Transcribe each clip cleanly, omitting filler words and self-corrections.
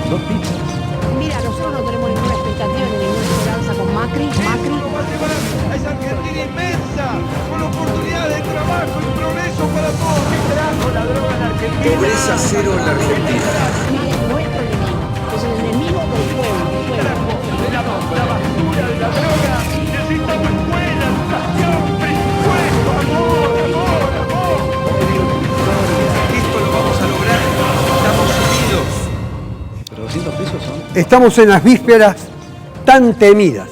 2 pizzas. Mira, nosotros no tenemos ninguna expectativa ni ninguna esperanza con Macri. Esto va a llevar a esa Argentina inmensa, con oportunidades de trabajo y progreso para todos. ¿Qué trajo la droga en Argentina? Pobreza cero en la Argentina. Es nuestro enemigo, es el enemigo del pueblo. De la basura de la droga, necesitamos escuela, educación, presupuesto, amor. Esto lo vamos a lograr. Estamos unidos. Pero 200 pesos son. Estamos en las vísperas tan temidas.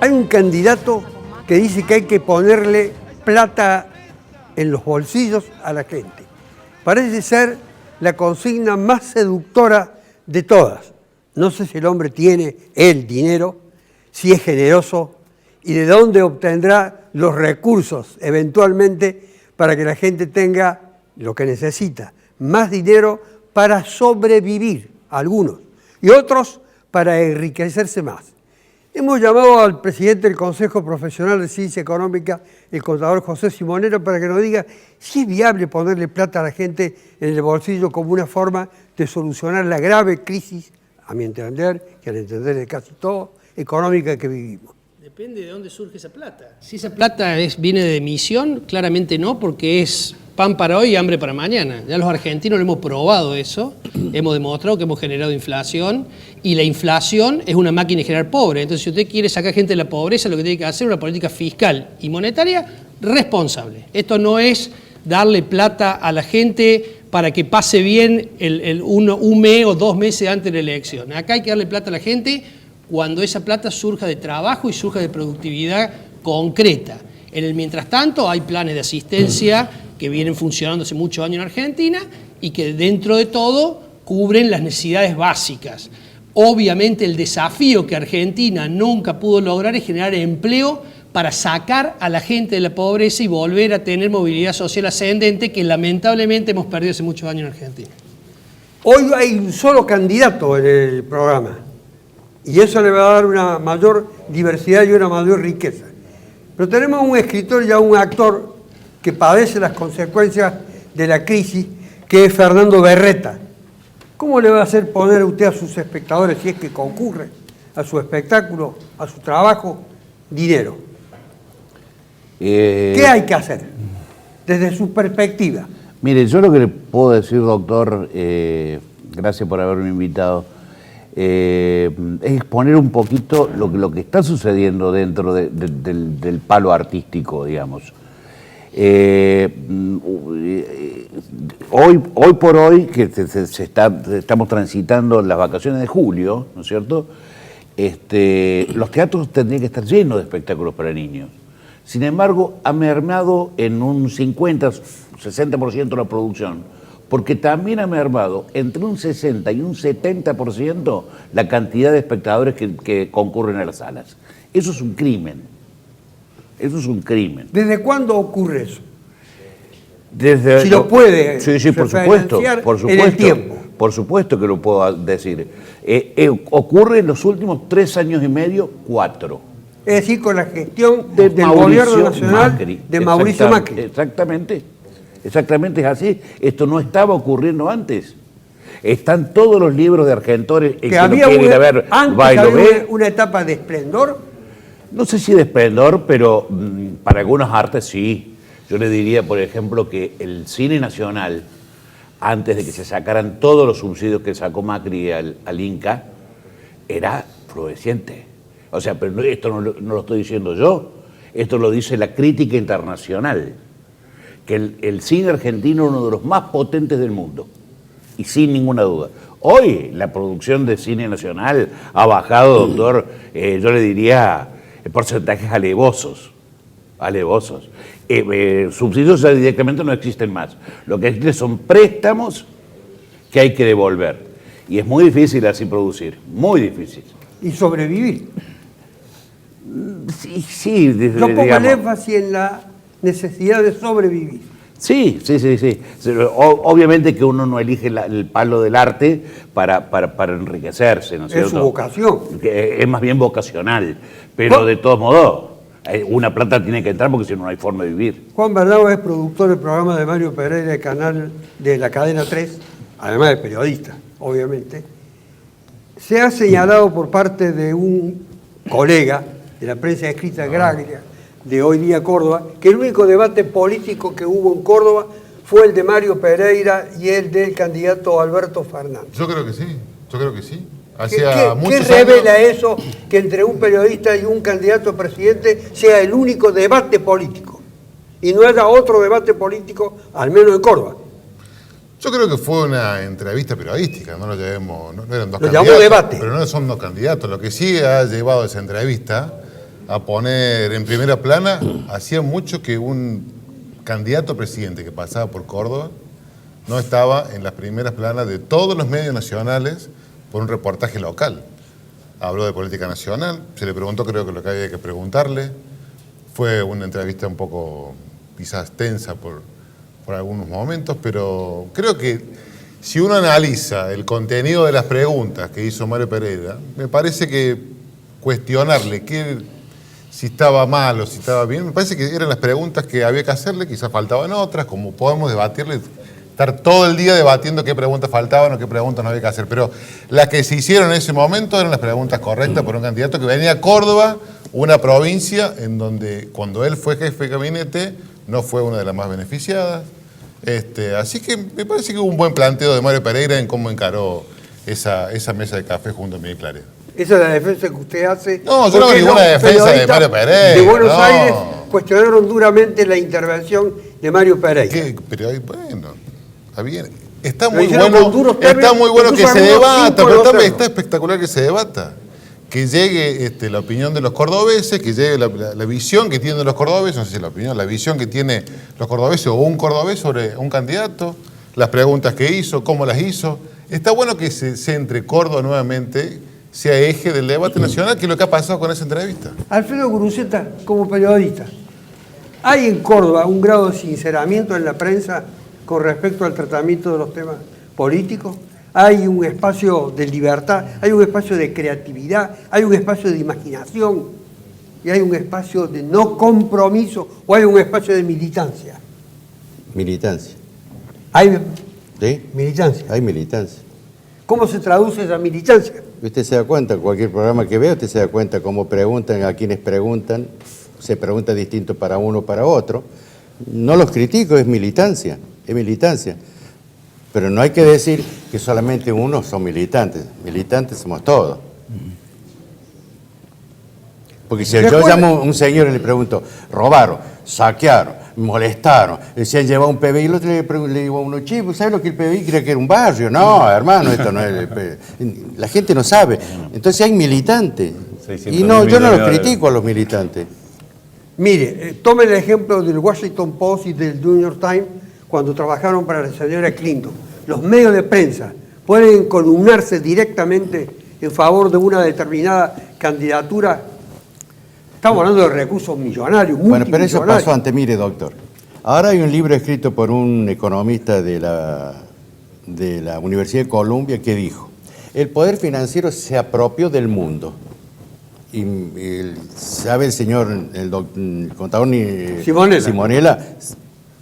Hay un candidato que dice que hay que ponerle plata en los bolsillos a la gente. Parece ser la consigna más seductora de todas. No sé si el hombre tiene el dinero, si es generoso y de dónde obtendrá los recursos eventualmente para que la gente tenga lo que necesita, más dinero para sobrevivir, algunos, y otros para enriquecerse más. Hemos llamado al presidente del Consejo Profesional de Ciencia Económica, el contador José Simonero, para que nos diga si es viable ponerle plata a la gente en el bolsillo como una forma de solucionar la grave crisis, a mi entender, y al entender de casi todo, económica que vivimos. Depende de dónde surge esa plata. Si esa plata viene de emisión, claramente no, porque es pan para hoy y hambre para mañana. Ya los argentinos lo hemos probado eso, hemos demostrado que hemos generado inflación, y la inflación es una máquina de generar pobre. Entonces, si usted quiere sacar gente de la pobreza, lo que tiene que hacer es una política fiscal y monetaria responsable. Esto no es darle plata a la gente para que pase bien un mes o 2 meses antes de la elección. Acá hay que darle plata a la gente cuando esa plata surja de trabajo y surja de productividad concreta. En el mientras tanto hay planes de asistencia que vienen funcionando hace muchos años en Argentina y que dentro de todo cubren las necesidades básicas. Obviamente el desafío que Argentina nunca pudo lograr es generar empleo para sacar a la gente de la pobreza y volver a tener movilidad social ascendente que lamentablemente hemos perdido hace muchos años en Argentina. Hoy hay un solo candidato en el programa y eso le va a dar una mayor diversidad y una mayor riqueza. Pero tenemos un escritor y un actor que padece las consecuencias de la crisis, que es Fernando Berreta. ¿Cómo le va a hacer poner usted a sus espectadores, si es que concurre a su espectáculo, a su trabajo, dinero? ¿Qué hay que hacer desde su perspectiva? Mire, yo lo que le puedo decir, doctor, gracias por haberme invitado, es exponer un poquito lo que está sucediendo dentro del palo artístico, digamos. Hoy por hoy, que estamos transitando las vacaciones de julio, ¿no es cierto? Los teatros tendrían que estar llenos de espectáculos para niños. Sin embargo, ha mermado en un 50-60% la producción, porque también ha mermado entre un 60 y un 70% la cantidad de espectadores que concurren a las salas. Eso es un crimen. Eso es un crimen. ¿Desde cuándo ocurre eso? Desde, si lo puede. Sí, por supuesto. En el tiempo. Por supuesto que lo puedo decir. Ocurre en los últimos 3 años y medio, 4. Es decir, con la gestión del gobierno nacional Macri, de Mauricio Macri. Exactamente es así. Esto no estaba ocurriendo antes. Están todos los libros de Argentores. Que había una etapa de esplendor. No sé si de esplendor, pero para algunos artes sí. Yo le diría, por ejemplo, que el cine nacional, antes de que se sacaran todos los subsidios que sacó Macri al Inca, era floreciente. O sea, pero esto no lo estoy diciendo yo, esto lo dice la crítica internacional, que el cine argentino es uno de los más potentes del mundo, y sin ninguna duda. Hoy la producción de cine nacional ha bajado, doctor, yo le diría, porcentajes alevosos. Subsidios ya directamente no existen más. Lo que existen son préstamos que hay que devolver. Y es muy difícil así producir, muy difícil. Y sobrevivir. Sí. Yo pongo el énfasis en la necesidad de sobrevivir. Sí. Obviamente que uno no elige el palo del arte para enriquecerse, ¿no es cierto? Es su vocación. Es más bien vocacional, pero de todos modos, una plata tiene que entrar porque si no, no hay forma de vivir. Juan Bernardo es productor del programa de Mario Pereira, del canal de la Cadena 3, además de periodista, obviamente. Se ha señalado por parte de un colega de la prensa escrita Graglia, de Hoy Día Córdoba, que el único debate político que hubo en Córdoba fue el de Mario Pereira y el del candidato Alberto Fernández. Yo creo que sí, yo creo que sí. ¿Qué revela eso que entre un periodista y un candidato a presidente sea el único debate político y no haya otro debate político, al menos en Córdoba? Yo creo que fue una entrevista periodística, no lo llevemos, no eran dos Lo candidatos. llamamos debate. Pero no son dos candidatos. Lo que sí ha llevado esa entrevista a poner en primera plana, hacía mucho que un candidato a presidente que pasaba por Córdoba no estaba en las primeras planas de todos los medios nacionales por un reportaje local. Habló de política nacional, se le preguntó creo que lo que había que preguntarle. Fue una entrevista un poco quizás tensa por algunos momentos, pero creo que si uno analiza el contenido de las preguntas que hizo Mario Pereira, me parece que cuestionarle si estaba mal o si estaba bien, me parece que eran las preguntas que había que hacerle, quizás faltaban otras, como podemos debatirle, estar todo el día debatiendo qué preguntas faltaban o qué preguntas no había que hacer, pero las que se hicieron en ese momento eran las preguntas correctas por un candidato que venía a Córdoba, una provincia en donde cuando él fue jefe de gabinete no fue una de las más beneficiadas. Así que me parece que hubo un buen planteo de Mario Pereira en cómo encaró esa mesa de café junto a Miguel Claret. Esa es la defensa que usted hace. No, yo no hago ninguna defensa de Mario Pereira. De Buenos no. Aires cuestionaron duramente la intervención de Mario Pereira. Pero bueno, está bien. Está Lo muy hicieron bueno, con duros términos, que incluso se algunos debata, sin pero conocerlo. también está espectacular que se debata. Que llegue la opinión de los cordobeses, que llegue la visión que tienen los cordobeses, no sé si la opinión, la visión que tiene los cordobeses o un cordobés sobre un candidato, las preguntas que hizo, cómo las hizo. Está bueno que se centre Córdoba nuevamente, sea eje del debate nacional, que es lo que ha pasado con esa entrevista. Alfredo Guruceta, como periodista, ¿hay en Córdoba un grado de sinceramiento en la prensa con respecto al tratamiento de los temas políticos? ¿Hay un espacio de libertad? ¿Hay un espacio de creatividad? ¿Hay un espacio de imaginación? ¿Y hay un espacio de no compromiso? ¿O hay un espacio de militancia? Militancia. ¿Hay ¿Sí? militancia? Hay militancia. ¿Cómo se traduce esa militancia? Usted se da cuenta, cualquier programa que vea, usted se da cuenta cómo preguntan, a quienes preguntan, se pregunta distinto para uno o para otro. No los critico, es militancia, es militancia. Pero no hay que decir que solamente unos son militantes. Militantes somos todos. Porque si yo llamo a un señor y le pregunto, robaron, saquearon, molestaron, se han llevado un PBI, y el otro le digo a uno, che, ¿sabes lo que el PBI cree que era un barrio? No, hermano, esto no es el PBI. La gente no sabe. Entonces hay militantes. Y no, yo no los critico a los militantes. Mire, tome el ejemplo del Washington Post y del New York Times cuando trabajaron para la señora Clinton. Los medios de prensa pueden columnarse directamente en favor de una determinada candidatura. Estamos hablando de recursos millonarios, Bueno, pero eso multimillonarios. pasó antes, mire, doctor. Ahora hay un libro escrito por un economista de la Universidad de Columbia que dijo, el poder financiero se apropió del mundo. Y sabe el señor, el contador Simonella,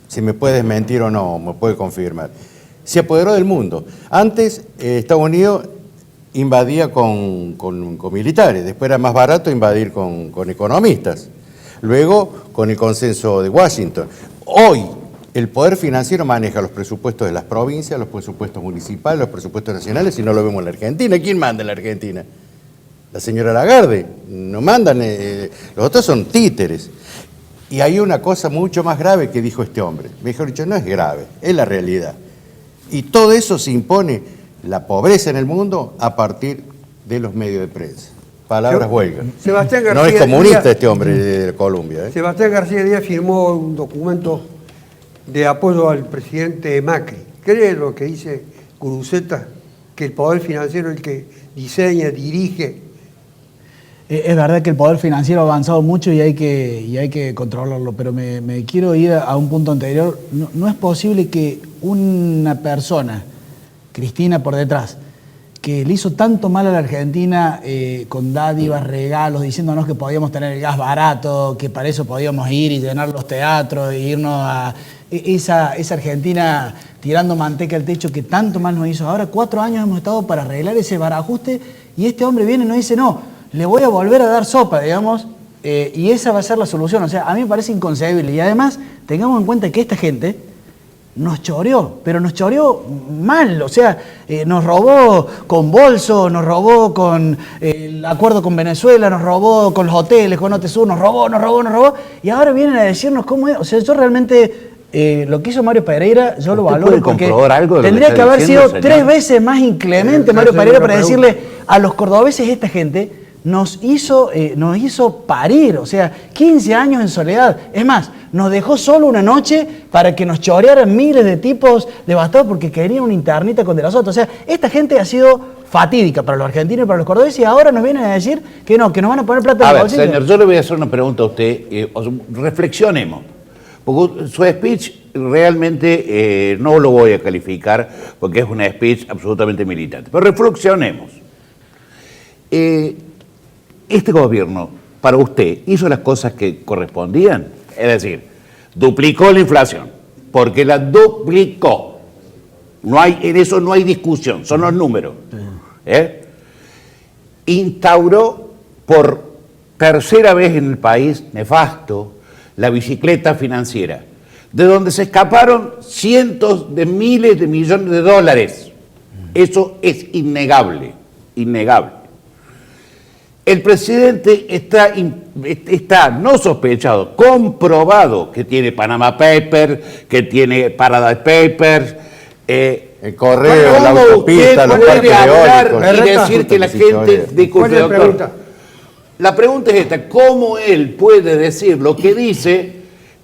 si me puede desmentir o no, me puede confirmar. Se apoderó del mundo. Antes Estados Unidos invadía con militares, después era más barato invadir con economistas, luego con el consenso de Washington. Hoy el poder financiero maneja los presupuestos de las provincias, los presupuestos municipales, los presupuestos nacionales, y no lo vemos en la Argentina. ¿Quién manda en la Argentina? La señora Lagarde. No mandan, los otros son títeres. Y hay una cosa mucho más grave que dijo este hombre. Mejor dicho, no es grave, es la realidad. Y todo eso se impone, la pobreza en el mundo, a partir de los medios de prensa. Palabras huelgas. Sebastián García No es comunista Díaz, este hombre de Colombia. Sebastián García Díaz firmó un documento de apoyo al presidente Macri. ¿Cree lo que dice Guruceta? Que el poder financiero es el que diseña, dirige. Es verdad que el poder financiero ha avanzado mucho y hay que controlarlo, pero me quiero ir a un punto anterior. No es posible que una persona, Cristina por detrás, que le hizo tanto mal a la Argentina con dádivas, regalos, diciéndonos que podíamos tener el gas barato, que para eso podíamos ir y llenar los teatros, e irnos a esa Argentina tirando manteca al techo que tanto mal nos hizo. Ahora 4 años hemos estado para arreglar ese barajuste Y este hombre viene y nos dice, no, le voy a volver a dar sopa, digamos, y esa va a ser la solución. O sea, a mí me parece inconcebible. Y además, tengamos en cuenta que esta gente nos choreó, pero nos choreó mal. O sea, nos robó con Bolso, nos robó con el acuerdo con Venezuela, nos robó con los hoteles, con OTSUR, nos robó. Y ahora vienen a decirnos cómo es. O sea, yo realmente... lo que hizo Mario Pereira, yo lo valoro porque algo de tendría que haber sido señor? 3 veces más inclemente Mario Pereira para decirle a los cordobeses, esta gente nos hizo parir, o sea, 15 años en soledad. Es más, nos dejó solo una noche para que nos chorearan miles de tipos devastados porque querían una internita con De la Sota. O sea, esta gente ha sido fatídica para los argentinos y para los cordobeses y ahora nos vienen a decir que no, que nos van a poner plata en el bolsillo. Señor, yo le voy a hacer una pregunta a usted, reflexionemos. Porque su speech realmente no lo voy a calificar porque es una speech absolutamente militante. Pero reflexionemos. Este gobierno, para usted, hizo las cosas que correspondían. Es decir, duplicó la inflación. Porque la duplicó. En eso no hay discusión, son los números. Instauró por tercera vez en el país, nefasto, la bicicleta financiera, de donde se escaparon cientos de miles de millones de dólares. Eso es innegable, innegable. El presidente está no sospechado, comprobado que tiene Panama Papers, que tiene Paradise Papers. El correo, la autopista, los parques eólicos. Y decir que la gente... Disculpe, doctor. La pregunta es esta, ¿cómo él puede decir lo que dice,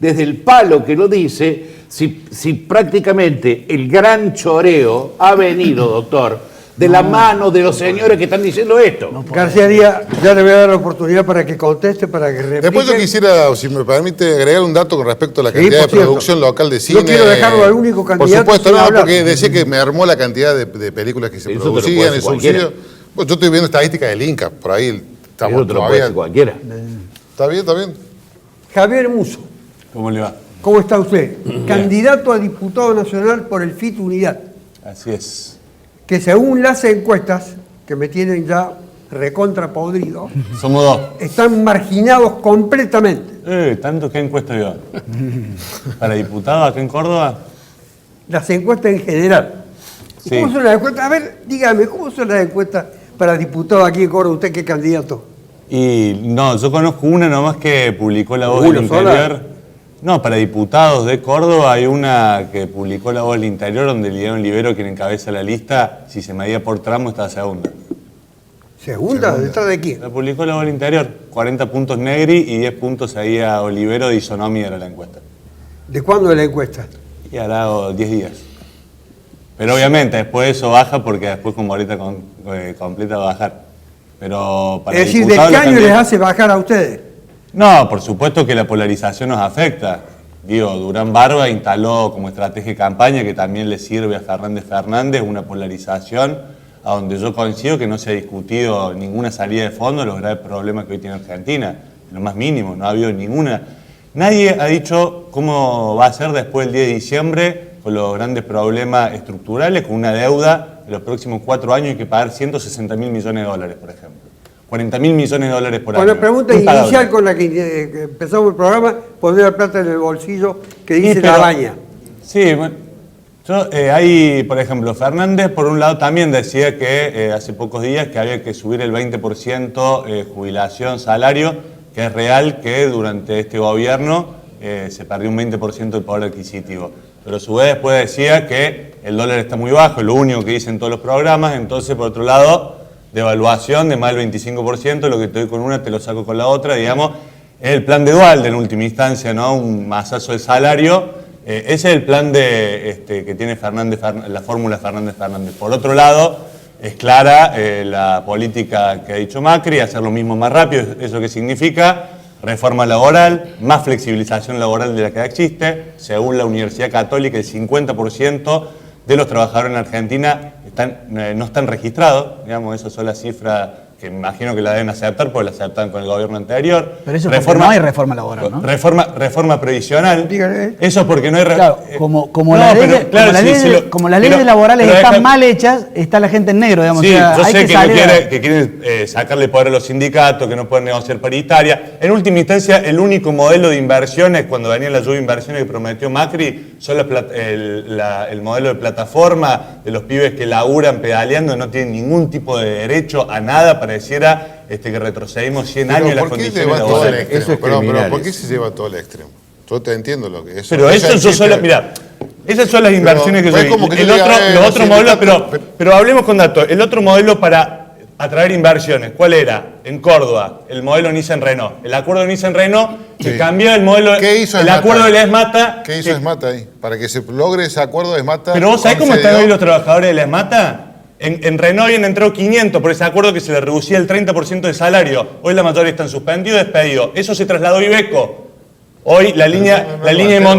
desde el palo que lo dice, si prácticamente el gran choreo ha venido, doctor, de la mano de los señores que están diciendo esto? García Díaz, ya le voy a dar la oportunidad para que conteste, para que replique. Después yo quisiera, si me permite, agregar un dato con respecto a la cantidad de producción local de cine. No quiero dejarlo al único candidato. Por supuesto, no, porque decía que me armó la cantidad de películas que se producían, el subsidio. Pues yo estoy viendo estadísticas del Inca, por ahí estamos todavía. Cualquiera. Está bien, está bien. Javier Musso. ¿Cómo le va? ¿Cómo está usted? Candidato a diputado nacional por el FIT Unidad. Así es. Que según las encuestas, que me tienen ya recontra podrido, Somos dos. están marginados completamente. ¿Tanto qué encuesta iba? ¿Para diputado acá en Córdoba? Las encuestas en general. Sí. ¿Cómo son las encuestas? A ver, dígame, ¿cómo son las encuestas para diputado aquí en Córdoba? ¿Usted qué candidato? Y no, yo conozco una nomás que publicó La Voz ¿Una del sola? Interior. No, para diputados de Córdoba hay una que publicó La Voz del Interior donde Liliano Libero, quien encabeza la lista, si se medía por tramo, está segunda. ¿Segunda? ¿Está de quién? La publicó La Voz del Interior. 40 puntos Negri y 10 puntos seguía Olivero de Isonomía era la encuesta. ¿De cuándo es la encuesta? Y hará 10 días. Pero obviamente después eso baja porque después con boleta completa va a bajar. Pero para Es decir, ¿de qué diputados, año les hace bajar a ustedes? No, por supuesto que la polarización nos afecta. Digo, Durán Barba instaló como estrategia de campaña que también le sirve a Fernández Fernández una polarización a donde yo coincido que no se ha discutido ninguna salida de fondo de los graves problemas que hoy tiene Argentina. Lo más mínimo, no ha habido ninguna. Nadie ha dicho cómo va a ser después del 10 de diciembre con los grandes problemas estructurales, con una deuda de los próximos 4 años hay que pagar 160.000 millones de dólares, por ejemplo. 40.000 millones de dólares por año. Con la pregunta Impagable. inicial con la que empezamos el programa, poner la plata en el bolsillo que dice pero- la baña. Sí, bueno, hay, por ejemplo, Fernández, por un lado, también decía que hace pocos días que había que subir el 20% jubilación, salario, que es real que durante este gobierno se perdió un 20% del poder adquisitivo. Pero a su vez después decía que el dólar está muy bajo, es lo único que dicen todos los programas, entonces, por otro lado, devaluación de más del 25%, lo que te doy con una te lo saco con la otra, digamos, es el plan de Duhalde en última instancia, ¿no? Un masazo de salario. Ese es el plan que tiene Fernández, la fórmula Fernández. Por otro lado, es clara la política que ha dicho Macri, hacer lo mismo más rápido. ¿Eso qué significa? Reforma laboral, más flexibilización laboral de la que ya existe. Según la Universidad Católica, el 50% de los trabajadores en Argentina no están registrados, digamos, esas son las cifras que me imagino que la deben aceptar porque la aceptan con el gobierno anterior. Pero eso es porque no hay reforma laboral, ¿no? Reforma previsional. Dígale. Eso es porque no hay Claro, como las leyes pero laborales están deja- mal hechas, está la gente en negro, digamos. Sí, o sea, yo hay sé que, salir que quieren sacarle poder a los sindicatos, que no pueden negociar paritaria. En última instancia, el único modelo de inversiones, cuando venía la lluvia de inversiones que prometió Macri, son el modelo de plataforma de los pibes que laburan pedaleando, no tienen ningún tipo de derecho a nada, pareciera que retrocedimos 100 años en las ¿Por qué condiciones lleva todo al laborales. extremo? Eso es Pero ¿por criminales. qué se lleva todo al extremo? Yo te entiendo lo que es. Pero eso son solo, mirá, esas son las inversiones que yo es vi. como que El yo otro, diga, los los otros modelos, sindicatos- pero hablemos con datos. El otro modelo para atraer inversiones, ¿cuál era? En Córdoba, el modelo Nissan-Renault. El acuerdo de Nissan-Renault que Sí. cambió el modelo, ¿Qué hizo el Esmata? acuerdo de ESMATA. ¿Qué hizo ESMATA ahí? Para que se logre ese acuerdo de ESMATA. Pero vos sabés cómo están concedió- hoy los trabajadores de la ESMATA. En Renault habían entrado 500 por ese acuerdo que se le reducía el 30% de salario. Hoy la mayoría están suspendidos y despedidos. Eso se trasladó a Iveco. Hoy la línea de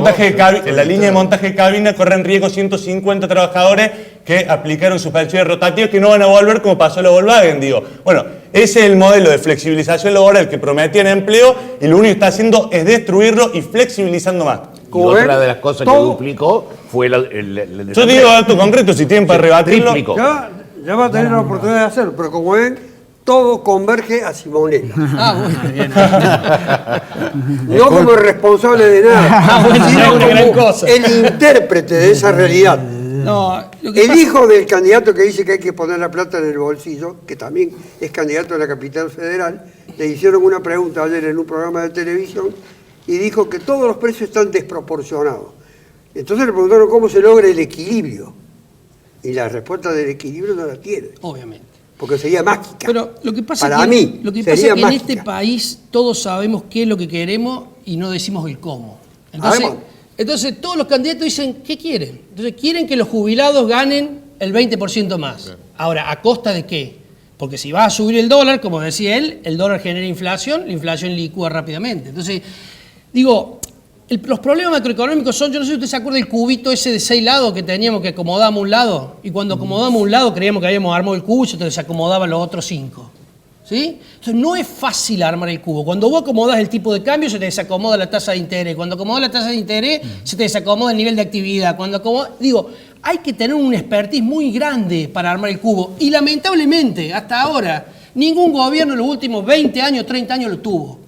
montaje de cabina corre en riesgo 150 trabajadores que aplicaron suspensiones rotativas que no van a volver como pasó a la Volkswagen, digo. Bueno, ese es el modelo de flexibilización laboral que prometían empleo y lo único que está haciendo es destruirlo y flexibilizando más. Y otra de las cosas que duplicó fue el Yo digo datos concretos, si tienen para rebatirlo. Triplicó. Ya va a tener la oportunidad de hacerlo, pero como ven, todo converge a Simonella. Bueno, No como el responsable de nada, bueno, sino es una gran como cosa. el intérprete de esa realidad. no, lo que El pasa- hijo del candidato que dice que hay que poner la plata en el bolsillo, que también es candidato de la capital federal, le hicieron una pregunta ayer en un programa de televisión y dijo que todos los precios están desproporcionados. Entonces le preguntaron cómo se logra el equilibrio. Y la respuesta del equilibrio no la tiene, Obviamente. porque sería mágica. Pero lo que pasa Para es que, mí, lo que, pasa sería es que en mágica. este país todos sabemos qué es lo que queremos y no decimos el cómo. Entonces, Además. Todos los candidatos dicen, ¿qué quieren? Entonces quieren que los jubilados ganen el 20% más. Ahora, ¿a costa de qué? Porque si va a subir el dólar, como decía él, el dólar genera inflación, la inflación licúa rápidamente. Entonces, digo, los problemas macroeconómicos son, yo no sé si usted se acuerda del cubito ese de 6 lados que teníamos que acomodábamos un lado, y cuando acomodábamos un lado creíamos que habíamos armado el cubo y entonces se acomodaban los otros 5. ¿Sí? Entonces no es fácil armar el cubo. Cuando vos acomodas el tipo de cambio se te desacomoda la tasa de interés. Cuando acomodas la tasa de interés se te desacomoda el nivel de actividad. Digo, hay que tener un expertise muy grande para armar el cubo. Y lamentablemente, hasta ahora, ningún gobierno en los últimos 20 años, 30 años lo tuvo.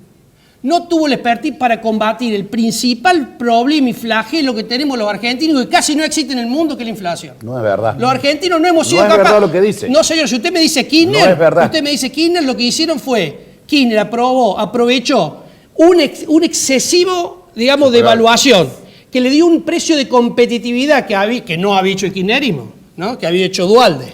No tuvo el expertise para combatir el principal problema y flagelo que tenemos los argentinos, que casi no existe en el mundo, que es la inflación. No es verdad. Los argentinos no hemos sido No es verdad lo que dice. No, señor, si usted me dice Kirchner, No es verdad. usted me dice Kirchner, lo que hicieron fue, Kirchner aprovechó un excesivo, digamos, de evaluación, que le dio un precio de competitividad que no había hecho el kirchnerismo, ¿no? Que había hecho Duhalde.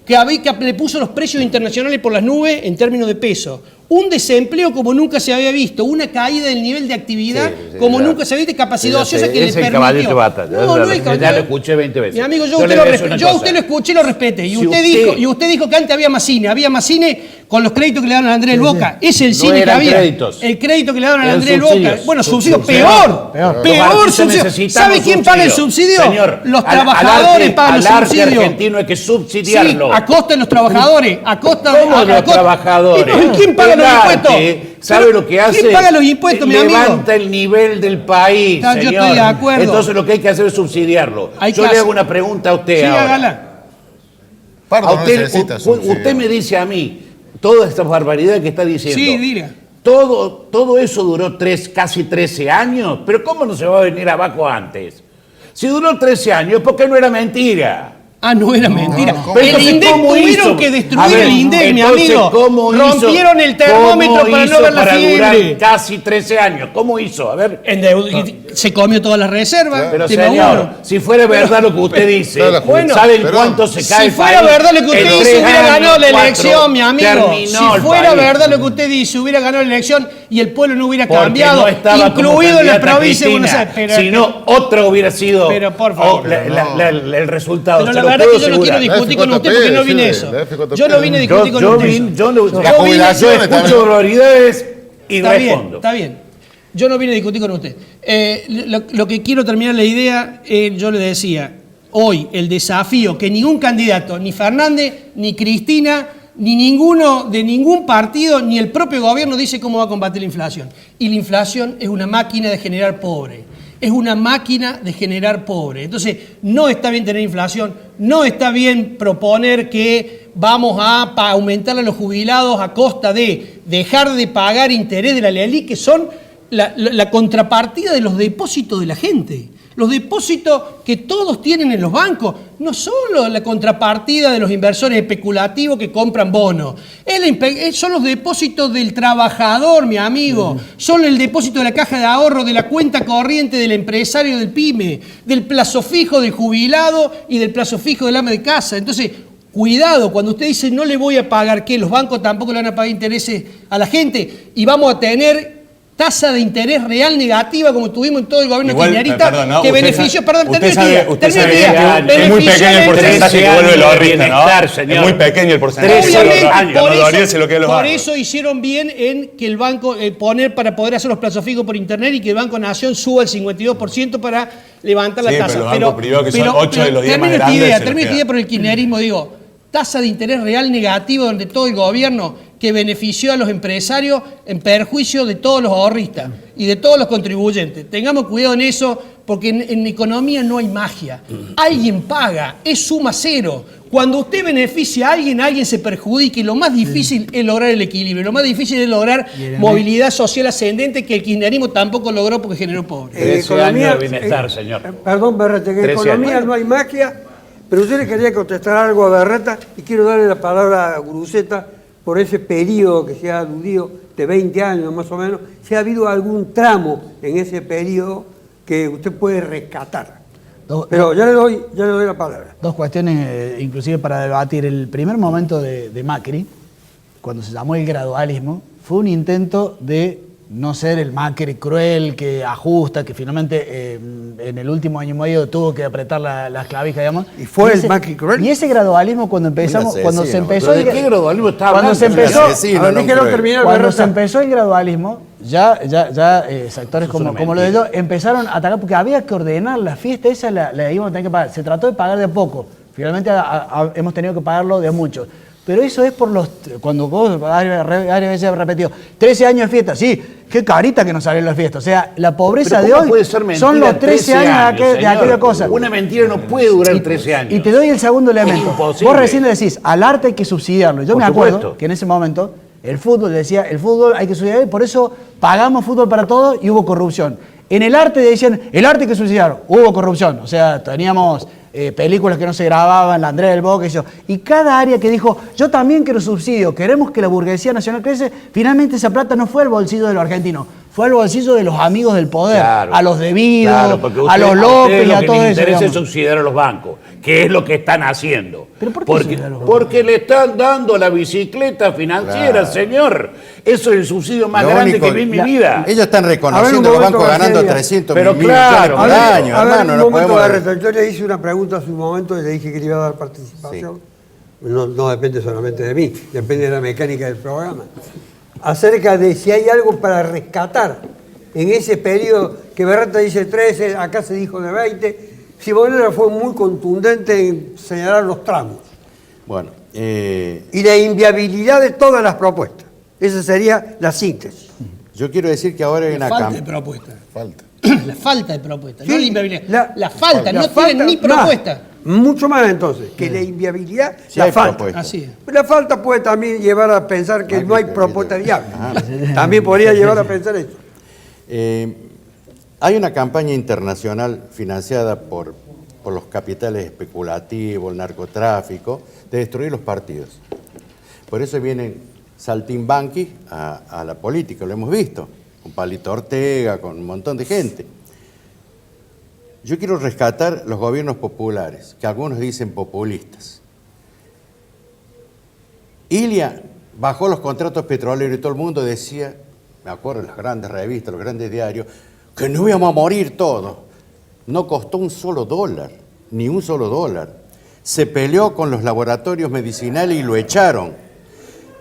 Que le puso los precios internacionales por las nubes en términos de peso. Un desempleo como nunca se había visto, una caída del nivel de actividad como nunca se había visto, capacidad ociosa que le permitió. Es el caballito de batalla. No es el caballito. Ya lo escuché 20 veces. Mi amigo, yo le usted voy a decir una cosa. lo escuché y lo respeté. Y Si usted dijo que antes había más cine con los créditos que le daban a Andrés del Boca. Es el cine que eran había. créditos. El crédito que le daban a Eran Andrés del subsidios. Boca. Bueno, subsidio Subsidios. peor. Los Peor artistas subsidio. necesitamos ¿Sabe quién paga el subsidios. subsidio? Señor, Los al trabajadores arte- pagan los al arte subsidios. argentino hay que subsidiarlo. Sí, a costa de los trabajadores. A costa de ¿Cómo los trabajadores? ¿Y quién paga El los arte, impuestos? ¿sabe Pero, lo que hace? ¿quién paga los impuestos, mi amigo? Levanta el nivel del país, No, yo señor. estoy de acuerdo. Entonces lo que hay que hacer es subsidiarlo. Hay Yo que le hago hacer- una pregunta a usted Sí, ahora. hágala. Pardo A no usted, necesita subsidiar. usted me dice a mí todas estas barbaridades que está diciendo. Sí, diga. Todo eso duró casi 13 años. ¿Pero cómo no se va a venir abajo antes? Si duró 13 años, ¿por qué no era mentira? Ah, no era mentira. ¿cómo? El Entonces, INDEC ¿cómo tuvieron hizo? que destruir A ver, el INDEC, mi entonces, amigo. ¿cómo hizo? Rompieron el termómetro ¿Cómo para no hizo ver la para durar fiebre. casi 13 años? ¿Cómo hizo? A ver. Se comió todas las reservas. Pero tema señor, uno. si fuera verdad lo que usted dice, Pero, bueno, ¿saben pero- cuánto se cae Si el fuera país? verdad lo que usted En dice, 3 hubiera años, ganado la 4, elección, mi amigo. terminó Si el fuera país. verdad lo que usted dice, hubiera ganado la elección y el pueblo no hubiera Porque cambiado, no estaba como incluido en la candidata provincia de Buenos Cristina, Aires. Pero, sino otra hubiera sido Pero, por favor. el resultado. pero se la lo verdad puedo que yo no quiero asegurar. discutir con usted porque no vine a eso. La FJP. Yo no vine a discutir con usted. Las jubilaciones escucho también. barbaridades y Está bien, respondo. está bien. Yo no vine a discutir con usted. Lo que quiero terminar la idea, yo le decía, hoy el desafío que ningún candidato, ni Fernández, ni Cristina, ni ninguno de ningún partido, ni el propio gobierno dice cómo va a combatir la inflación. Y la inflación es una máquina de generar pobre. Es una máquina de generar pobre. Entonces, no está bien tener inflación, no está bien proponer que vamos a aumentar a los jubilados a costa de dejar de pagar interés de la LELIQ, que son la contrapartida de los depósitos de la gente. Los depósitos que todos tienen en los bancos no son la contrapartida de los inversores especulativos que compran bonos. Son los depósitos del trabajador, mi amigo. Son el depósito de la caja de ahorro, de la cuenta corriente del empresario del pyme, del plazo fijo del jubilado y del plazo fijo del ama de casa. Entonces, cuidado, cuando usted dice no le voy a pagar, ¿qué? Los bancos tampoco le van a pagar intereses a la gente y vamos a tener tasa de interés real negativa como tuvimos en todo el gobierno kirchnerista, que benefició, es muy pequeño el porcentaje que vuelve el ahorrista, ¿no? Es muy pequeño el porcentaje. Por eso hicieron bien en que el banco, poner para poder hacer los plazos fijos por internet y que el Banco Nación suba el 52% para levantar la tasa. Pero los bancos privados, que son 8 de los 10 más grandes. Termino esta idea por el kirchnerismo, digo, tasa de interés real negativa donde todo el gobierno que benefició a los empresarios en perjuicio de todos los ahorristas y de todos los contribuyentes. Tengamos cuidado en eso, porque en economía no hay magia. Alguien paga, es suma cero. Cuando usted beneficia a alguien se perjudica y lo más difícil es lograr el equilibrio. Lo más difícil es lograr movilidad social ascendente que el kirchnerismo tampoco logró porque generó pobres. 13 años de bienestar, señor. Perdón, Berreta, que en economía no hay magia, pero yo le quería contestar algo a Berreta y quiero darle la palabra a Guruceta por ese periodo que se ha aludido de 20 años más o menos, si ha habido algún tramo en ese periodo que usted puede rescatar. Pero ya le doy la palabra. Dos cuestiones, inclusive para debatir. El primer momento de Macri, cuando se llamó el gradualismo, fue un intento de no ser el Macri cruel que ajusta, que finalmente en el último año y medio tuvo que apretar las clavijas, digamos. ¿Y fue el Macri cruel? Y ese gradualismo cuando empezamos, cuando se empezó... ¿De qué gradualismo estaba hablando? Cuando se empezó el gradualismo, ya sectores como lo de ellos empezaron a atacar, porque había que ordenar la fiesta, esa la íbamos a tener que pagar. Se trató de pagar de a poco, finalmente hemos tenido que pagarlo de a mucho. Pero eso es por cuando vos varias veces has repetido, 13 años de fiesta, sí, qué carita que nos salió la fiesta. O sea, la pobreza de hoy son los 13 años de aquella cosa. Una mentira no puede durar 13 años. Y te doy el segundo elemento. Vos recién decís, al arte hay que subsidiarlo. Yo me acuerdo que en ese momento el fútbol decía, el fútbol hay que subsidiarlo y por eso pagamos fútbol para todos y hubo corrupción. En el arte decían, el arte hay que subsidiarlo, hubo corrupción. O sea, teníamos películas que no se grababan, la Andrea del Boca y eso. Y cada área que dijo, yo también quiero subsidio, queremos que la burguesía nacional crece, finalmente esa plata no fue al bolsillo de los argentinos, fue al bolsillo de los amigos del poder, a los debidos, a los López y a todo eso. Lo que les interesa es subsidiar a los bancos, que es lo que están haciendo. ¿Pero por qué porque le están dando la bicicleta financiera, señor. Eso es el subsidio más grande que vi en mi vida. Ellos están reconociendo los bancos ganando 300 millones por año, hermano. No podemos... Yo le hice una pregunta hace un momento y le dije que le iba a dar participación. Sí. No depende solamente de mí, depende de la mecánica del programa. Acerca de si hay algo para rescatar en ese periodo que Berreta dice 13, acá se dijo de 20. Simonera fue muy contundente en señalar los tramos. Bueno, y la inviabilidad de todas las propuestas. Esa sería la síntesis. Yo quiero decir que ahora hay una falta de propuesta. La falta de propuesta, sí, no la inviabilidad. La falta, no tienen ni propuesta. Mucho más entonces, que la inviabilidad, sí, la falta. Así es. La falta puede también llevar a pensar que no hay propuesta viable. También podría llevar a pensar eso. Hay una campaña internacional financiada por los capitales especulativos, el narcotráfico, de destruir los partidos. Por eso vienen saltimbanquis a la política, lo hemos visto, con Palito Ortega, con un montón de gente. Yo quiero rescatar los gobiernos populares, que algunos dicen populistas. Ilia bajó los contratos petroleros y todo el mundo decía, me acuerdo en las grandes revistas, los grandes diarios, que no íbamos a morir todos. No costó un solo dólar, ni un solo dólar. Se peleó con los laboratorios medicinales y lo echaron.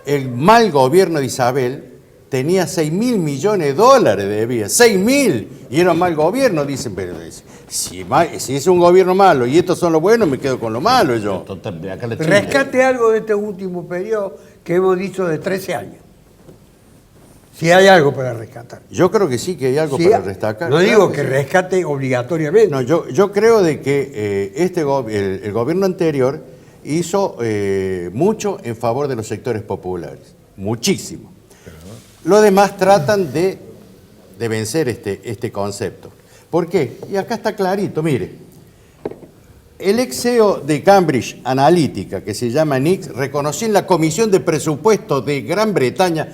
El mal gobierno de Isabel tenía 6.000 millones de dólares de debida, 6.000, y era un mal gobierno, dicen, pero si es un gobierno malo y estos son los buenos, me quedo con lo malo yo. Total, de acá la China. Rescate algo de este último periodo que hemos dicho de 13 años. Si hay algo para rescatar. Yo creo que sí, que hay algo para destacar. No Claro digo que sí. rescate obligatoriamente. No, yo creo de que el gobierno anterior hizo mucho en favor de los sectores populares, muchísimo. Los demás tratan de vencer este concepto. ¿Por qué? Y acá está clarito, mire. El ex CEO de Cambridge Analytica, que se llama Nix, reconoció en la Comisión de Presupuestos de Gran Bretaña.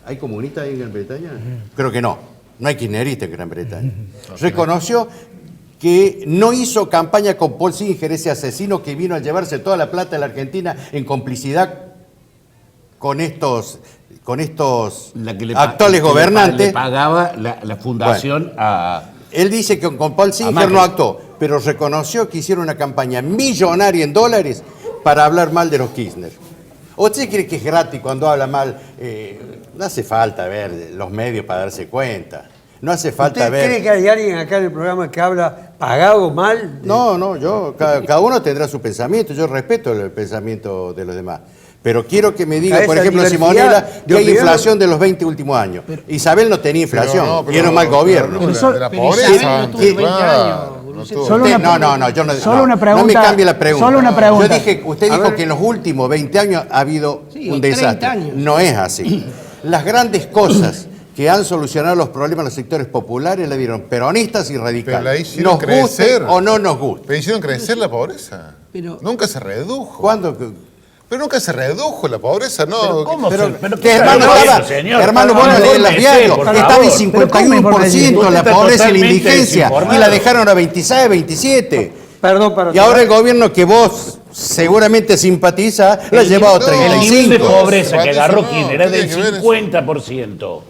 ¿Hay comunistas ahí en Gran Bretaña? Creo que no. No hay kirchneristas en Gran Bretaña. Reconoció que no hizo campaña con Paul Singer, ese asesino que vino a llevarse toda la plata de la Argentina en complicidad con estos actuales gobernantes. Le pagaba la fundación a... Él dice que con Paul Singer no actuó, pero reconoció que hicieron una campaña millonaria en dólares para hablar mal de los Kirchner. ¿Usted cree que es gratis cuando habla mal? No hace falta ver los medios para darse cuenta. No hace falta ¿Usted ver... cree que hay alguien acá en el programa que habla pagado mal? No, cada uno tendrá su pensamiento. Yo respeto el pensamiento de los demás. Pero quiero que me diga, por ejemplo, Simonela, que hay inflación de los 20 últimos años. Isabel no tenía inflación, y era un mal gobierno. De la pobreza. Solo una pregunta. No me cambie la pregunta. Solo una pregunta. Usted dijo que en los últimos 20 años ha habido un desastre. años. No es así. Las grandes cosas que han solucionado los problemas de los sectores populares la dieron peronistas y Pero la radicales. hicieron Nos crecer. guste o no nos guste. Pero hicieron crecer la pobreza. Pero- Nunca se redujo. ¿Cuándo? Pero nunca se redujo la pobreza, ¿no? Que hermano, vos no lees los diarios. Estaba en 51% la pobreza y la indigencia. Y la dejaron a 26, 27. Perdón, Y ahora el gobierno que vos seguramente simpatiza la ha llevado a El nivel de 35. pobreza que agarró No, Kirchner era ¿qué del tiene que ver eso? 50%.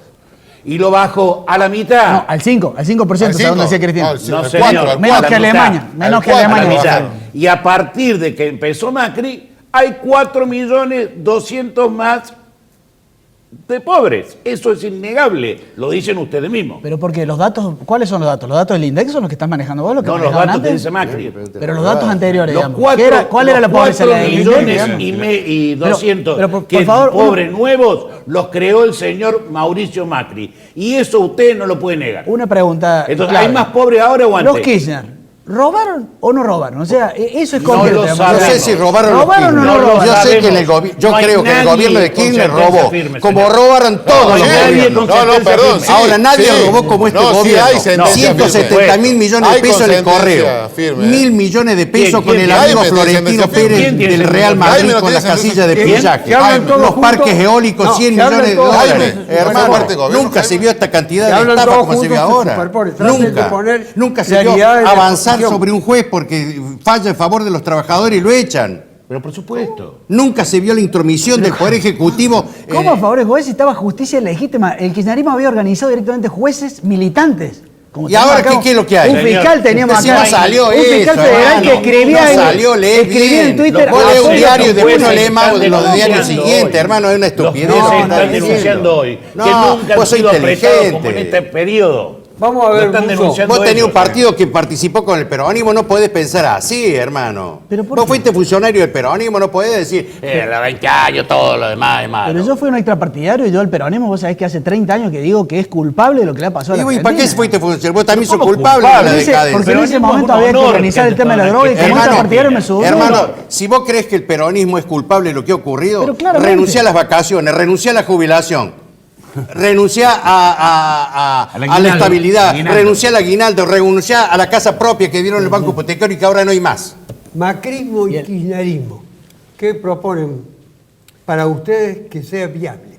Y lo bajó a la mitad. No, al 5%, según decía Cristina. No, al señor. 4, al Menos 4. que Alemania, menos que cuatro, A la Alemania. mitad. Y a partir de que empezó Macri, hay 4.200.000 más de pobres. Eso es innegable, lo dicen ustedes mismos. Pero porque los datos, ¿cuáles son los datos? ¿Los datos del INDEX son los que están manejando vos? ¿Los que No, los manejaban datos que antes? dice Macri. Pero los datos anteriores, Los digamos. cuatro, ¿Cuál era la pobreza? ¿La del INDEX, millones digamos? y 200 pero por que favor, pobres nuevos los creó el señor Mauricio Macri. Y eso usted no lo puede negar. Una pregunta. Entonces, clave. ¿hay más pobres ahora o antes? Los Kirchner, ¿robaron o no robaron? O sea, eso es No concreto. lo digamos. sabemos. No sé si robaron los ¿Robaron o no Kirchner. robaron? Yo sé sabemos. que en el yo No hay creo que el nadie gobierno de con Kirchner sentencia robó. firme, Como señor. robaron todos los nadie gobiernos. con sentencia perdón. firme. Sí, Ahora nadie sí. robó como este No, sí gobierno. hay sentencia 170 mil millones de Hay pesos en el sentencia correo. firme. 1.000 millones de pesos ¿Quién? con el ¿Quién? amigo Jaime tiene Florentino sentencia firme. Pérez ¿Quién tiene del sentencia Real firme? Madrid Jaime no con tiene las sentencia casillas de firme. pillaje. Que hablan todos Los juntos. parques eólicos, No, 100 que hablan millones de todos dólares. juntos. Hermano, Parte del gobierno, nunca se Jaime. vio esta cantidad Que de hablan estafa todos como se ve juntos, se ahora. superponen. Traten de poner Nunca se vio claridad en la avanzar exposición. sobre un juez porque falla en favor de los trabajadores y lo echan. Pero por supuesto. Nunca se vio la intromisión del Poder Ejecutivo. ¿Cómo a favor de jueces si estaba justicia legítima? El kirchnerismo había organizado directamente jueces militantes. Como ¿Y ahora tenemos acá qué es lo que hay? Un fiscal teníamos Si acá. no salió un fiscal eso, federal hermano. que escribía, No salió, lee escribía en bien. Twitter. Vos lees un apoyo- diario y después no jueces lees más están de los diarios denunciando siguientes, hoy. hermano, es una estupidez. Los lo que jueces estás están diciendo. denunciando hoy que No, nunca han vos sos sido apretados como en inteligente. este periodo. Vamos a ver, Lo están Musso. denunciando Vos tenías ellos. un partido que participó con el peronismo, no podés pensar así, hermano. ¿Pero por Vos qué? fuiste funcionario del peronismo, no podés decir, los 20 años, todo lo demás es malo. Pero yo fui un extrapartidario y yo el peronismo, vos sabés que hace 30 años que digo que es culpable de lo que le ha pasado a la ¿Y para qué Argentina. fuiste funcionario? Vos también sos ¿Cómo culpable de la culpable? decadencia. Porque en ese Peronismo momento es un había que honor organizar que el tema de la te droga y como tomen. extrapartidario me subí. Hermano, si vos crees que el peronismo es culpable de lo que ha ocurrido, Pero claramente. renuncia a las vacaciones, renuncia a la jubilación, renuncia a la estabilidad, renuncia al aguinaldo, renuncia a la casa propia que dieron el Banco Hipotecario y que ahora no hay más. Macrismo y kirchnerismo. ¿Qué proponen para ustedes que sea viable?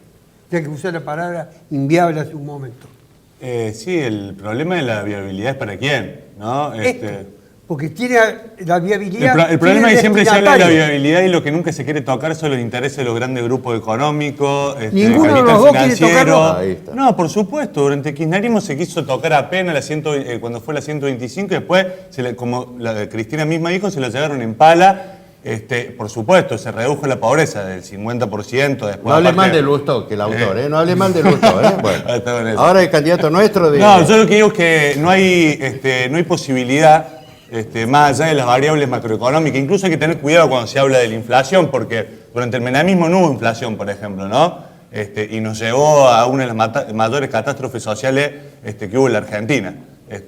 Ya que usé la palabra inviable hace un momento. Sí, el problema de la viabilidad es para quién, ¿no? Porque tiene la viabilidad. El problema es tiene que siempre se habla de la destinatario. viabilidad y lo que nunca se quiere tocar son los intereses de los grandes grupos económicos, Ninguno de capital los dos quiere financiero. tocarlo. Ahí está. No, por supuesto, durante el kirchnerismo se quiso tocar apenas cuando fue la 125 y después, como Cristina misma dijo, se lo llevaron en pala por supuesto, se redujo la pobreza del 50%. Después, No hable aparte- mal de Lustó, que el autor, ¿eh? No hable mal de Lustó, ¿eh? Bueno, Está con eso. ahora el candidato nuestro de... No, yo lo que digo es que no hay posibilidad, más allá de las variables macroeconómicas. Incluso hay que tener cuidado cuando se habla de la inflación, porque durante el menemismo no hubo inflación, por ejemplo, ¿no? Y nos llevó a una de las mayores catástrofes sociales que hubo en la Argentina.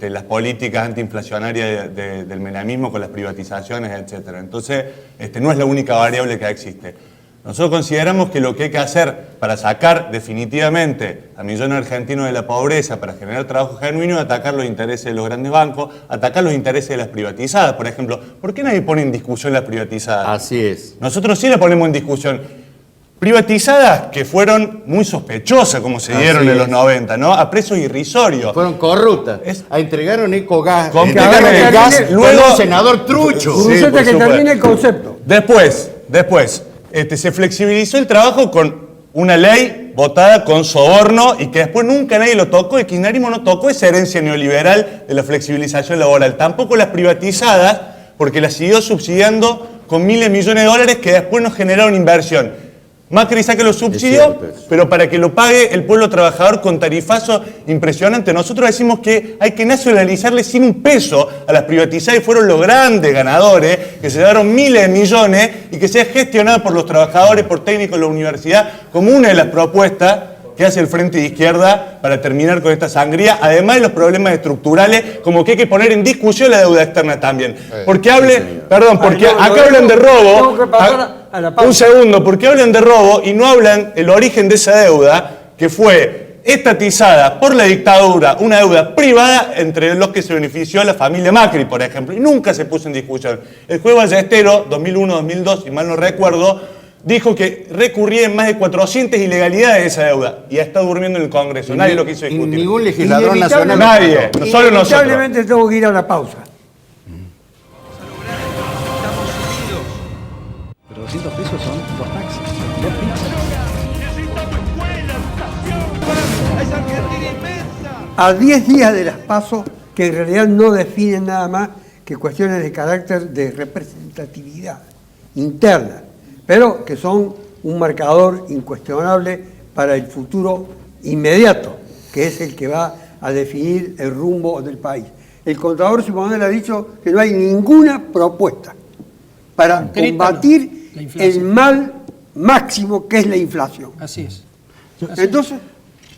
Las políticas antiinflacionarias del menemismo con las privatizaciones, etc. Entonces, no es la única variable que existe. Nosotros consideramos que lo que hay que hacer para sacar definitivamente a millones de argentinos de la pobreza, para generar trabajo genuino, es atacar los intereses de los grandes bancos, atacar los intereses de las privatizadas. Por ejemplo, ¿por qué nadie pone en discusión las privatizadas? Así es. Nosotros sí la ponemos en discusión. Privatizadas que fueron muy sospechosas, como se dieron en los 90, ¿no? A precios irrisorios. Fueron corruptas. Entregaron Ecogas, Con entregaron que el gas, luego- luego un senador trucho. Sí, Guruceta, por que supuesto. termine el concepto. Después, se flexibilizó el trabajo con una ley votada con soborno y que después nunca nadie lo tocó. El kirchnerismo no tocó esa herencia neoliberal de la flexibilización laboral. Tampoco las privatizadas, porque las siguió subsidiando con miles de millones de dólares que después no generaron inversión. Macri saca los subsidios, cierto eso. pero para que lo pague el pueblo trabajador con tarifazo impresionante. Nosotros decimos que hay que nacionalizarle sin un peso a las privatizadas y fueron los grandes ganadores, que se dieron miles de millones y que sea gestionada por los trabajadores, por técnicos de la universidad, como una de las propuestas que hace el Frente de Izquierda para terminar con esta sangría, además de los problemas estructurales, como que hay que poner en discusión la deuda externa también. Porque porque Ay, no, acá no, hablan de robo. tengo que pasar a la pausa. Un segundo, porque hablan de robo y no hablan el origen de esa deuda, que fue estatizada por la dictadura, una deuda privada entre los que se benefició la familia Macri, por ejemplo, y nunca se puso en discusión. El juez Ballestero, 2001-2002, si mal no recuerdo, dijo que recurría en más de 400 ilegalidades de esa deuda y está durmiendo en el Congreso. Nadie lo quiso Y discutir. ningún legislador nacional. Nadie, solo nosotros. Lamentablemente tengo que ir a la pausa. Estamos unidos. Pero 200 pesos son 2 taxis, 2 pizzas. ¡Es Argentina inmensa! A 10 días de las PASO, que en realidad no definen nada más que cuestiones de carácter de representatividad interna, pero que son un marcador incuestionable para el futuro inmediato, que es el que va a definir el rumbo del país. El contador Simonel ha dicho que no hay ninguna propuesta para Concreta, combatir la inflación. el mal máximo que es la inflación. Así es. Entonces,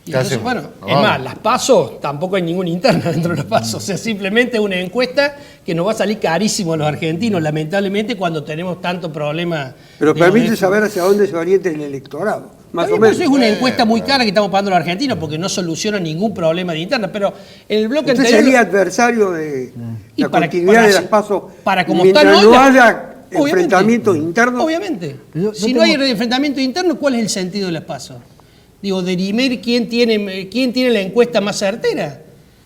Y entonces, bueno, es más, las PASO, tampoco hay ninguna interna dentro de las PASO. O sea, simplemente es una encuesta que nos va a salir carísimo a los argentinos, lamentablemente, cuando tenemos tanto problema. pero digamos, permite de- saber hacia dónde se orienta el electorado, más Está o bien, menos. pero eso es una encuesta muy cara que estamos pagando a los argentinos porque no soluciona ningún problema de interna. Pero en el bloque Usted anterior. sería adversario de Y la para- continuidad para de hacer- las PASO para como mientras están hoy, no la- haya Obviamente. enfrentamientos internos. Obviamente. Yo Si no hay tengo- enfrentamiento interno, ¿cuál es el sentido de las PASO? Digo, dirimir quién tiene la encuesta más certera.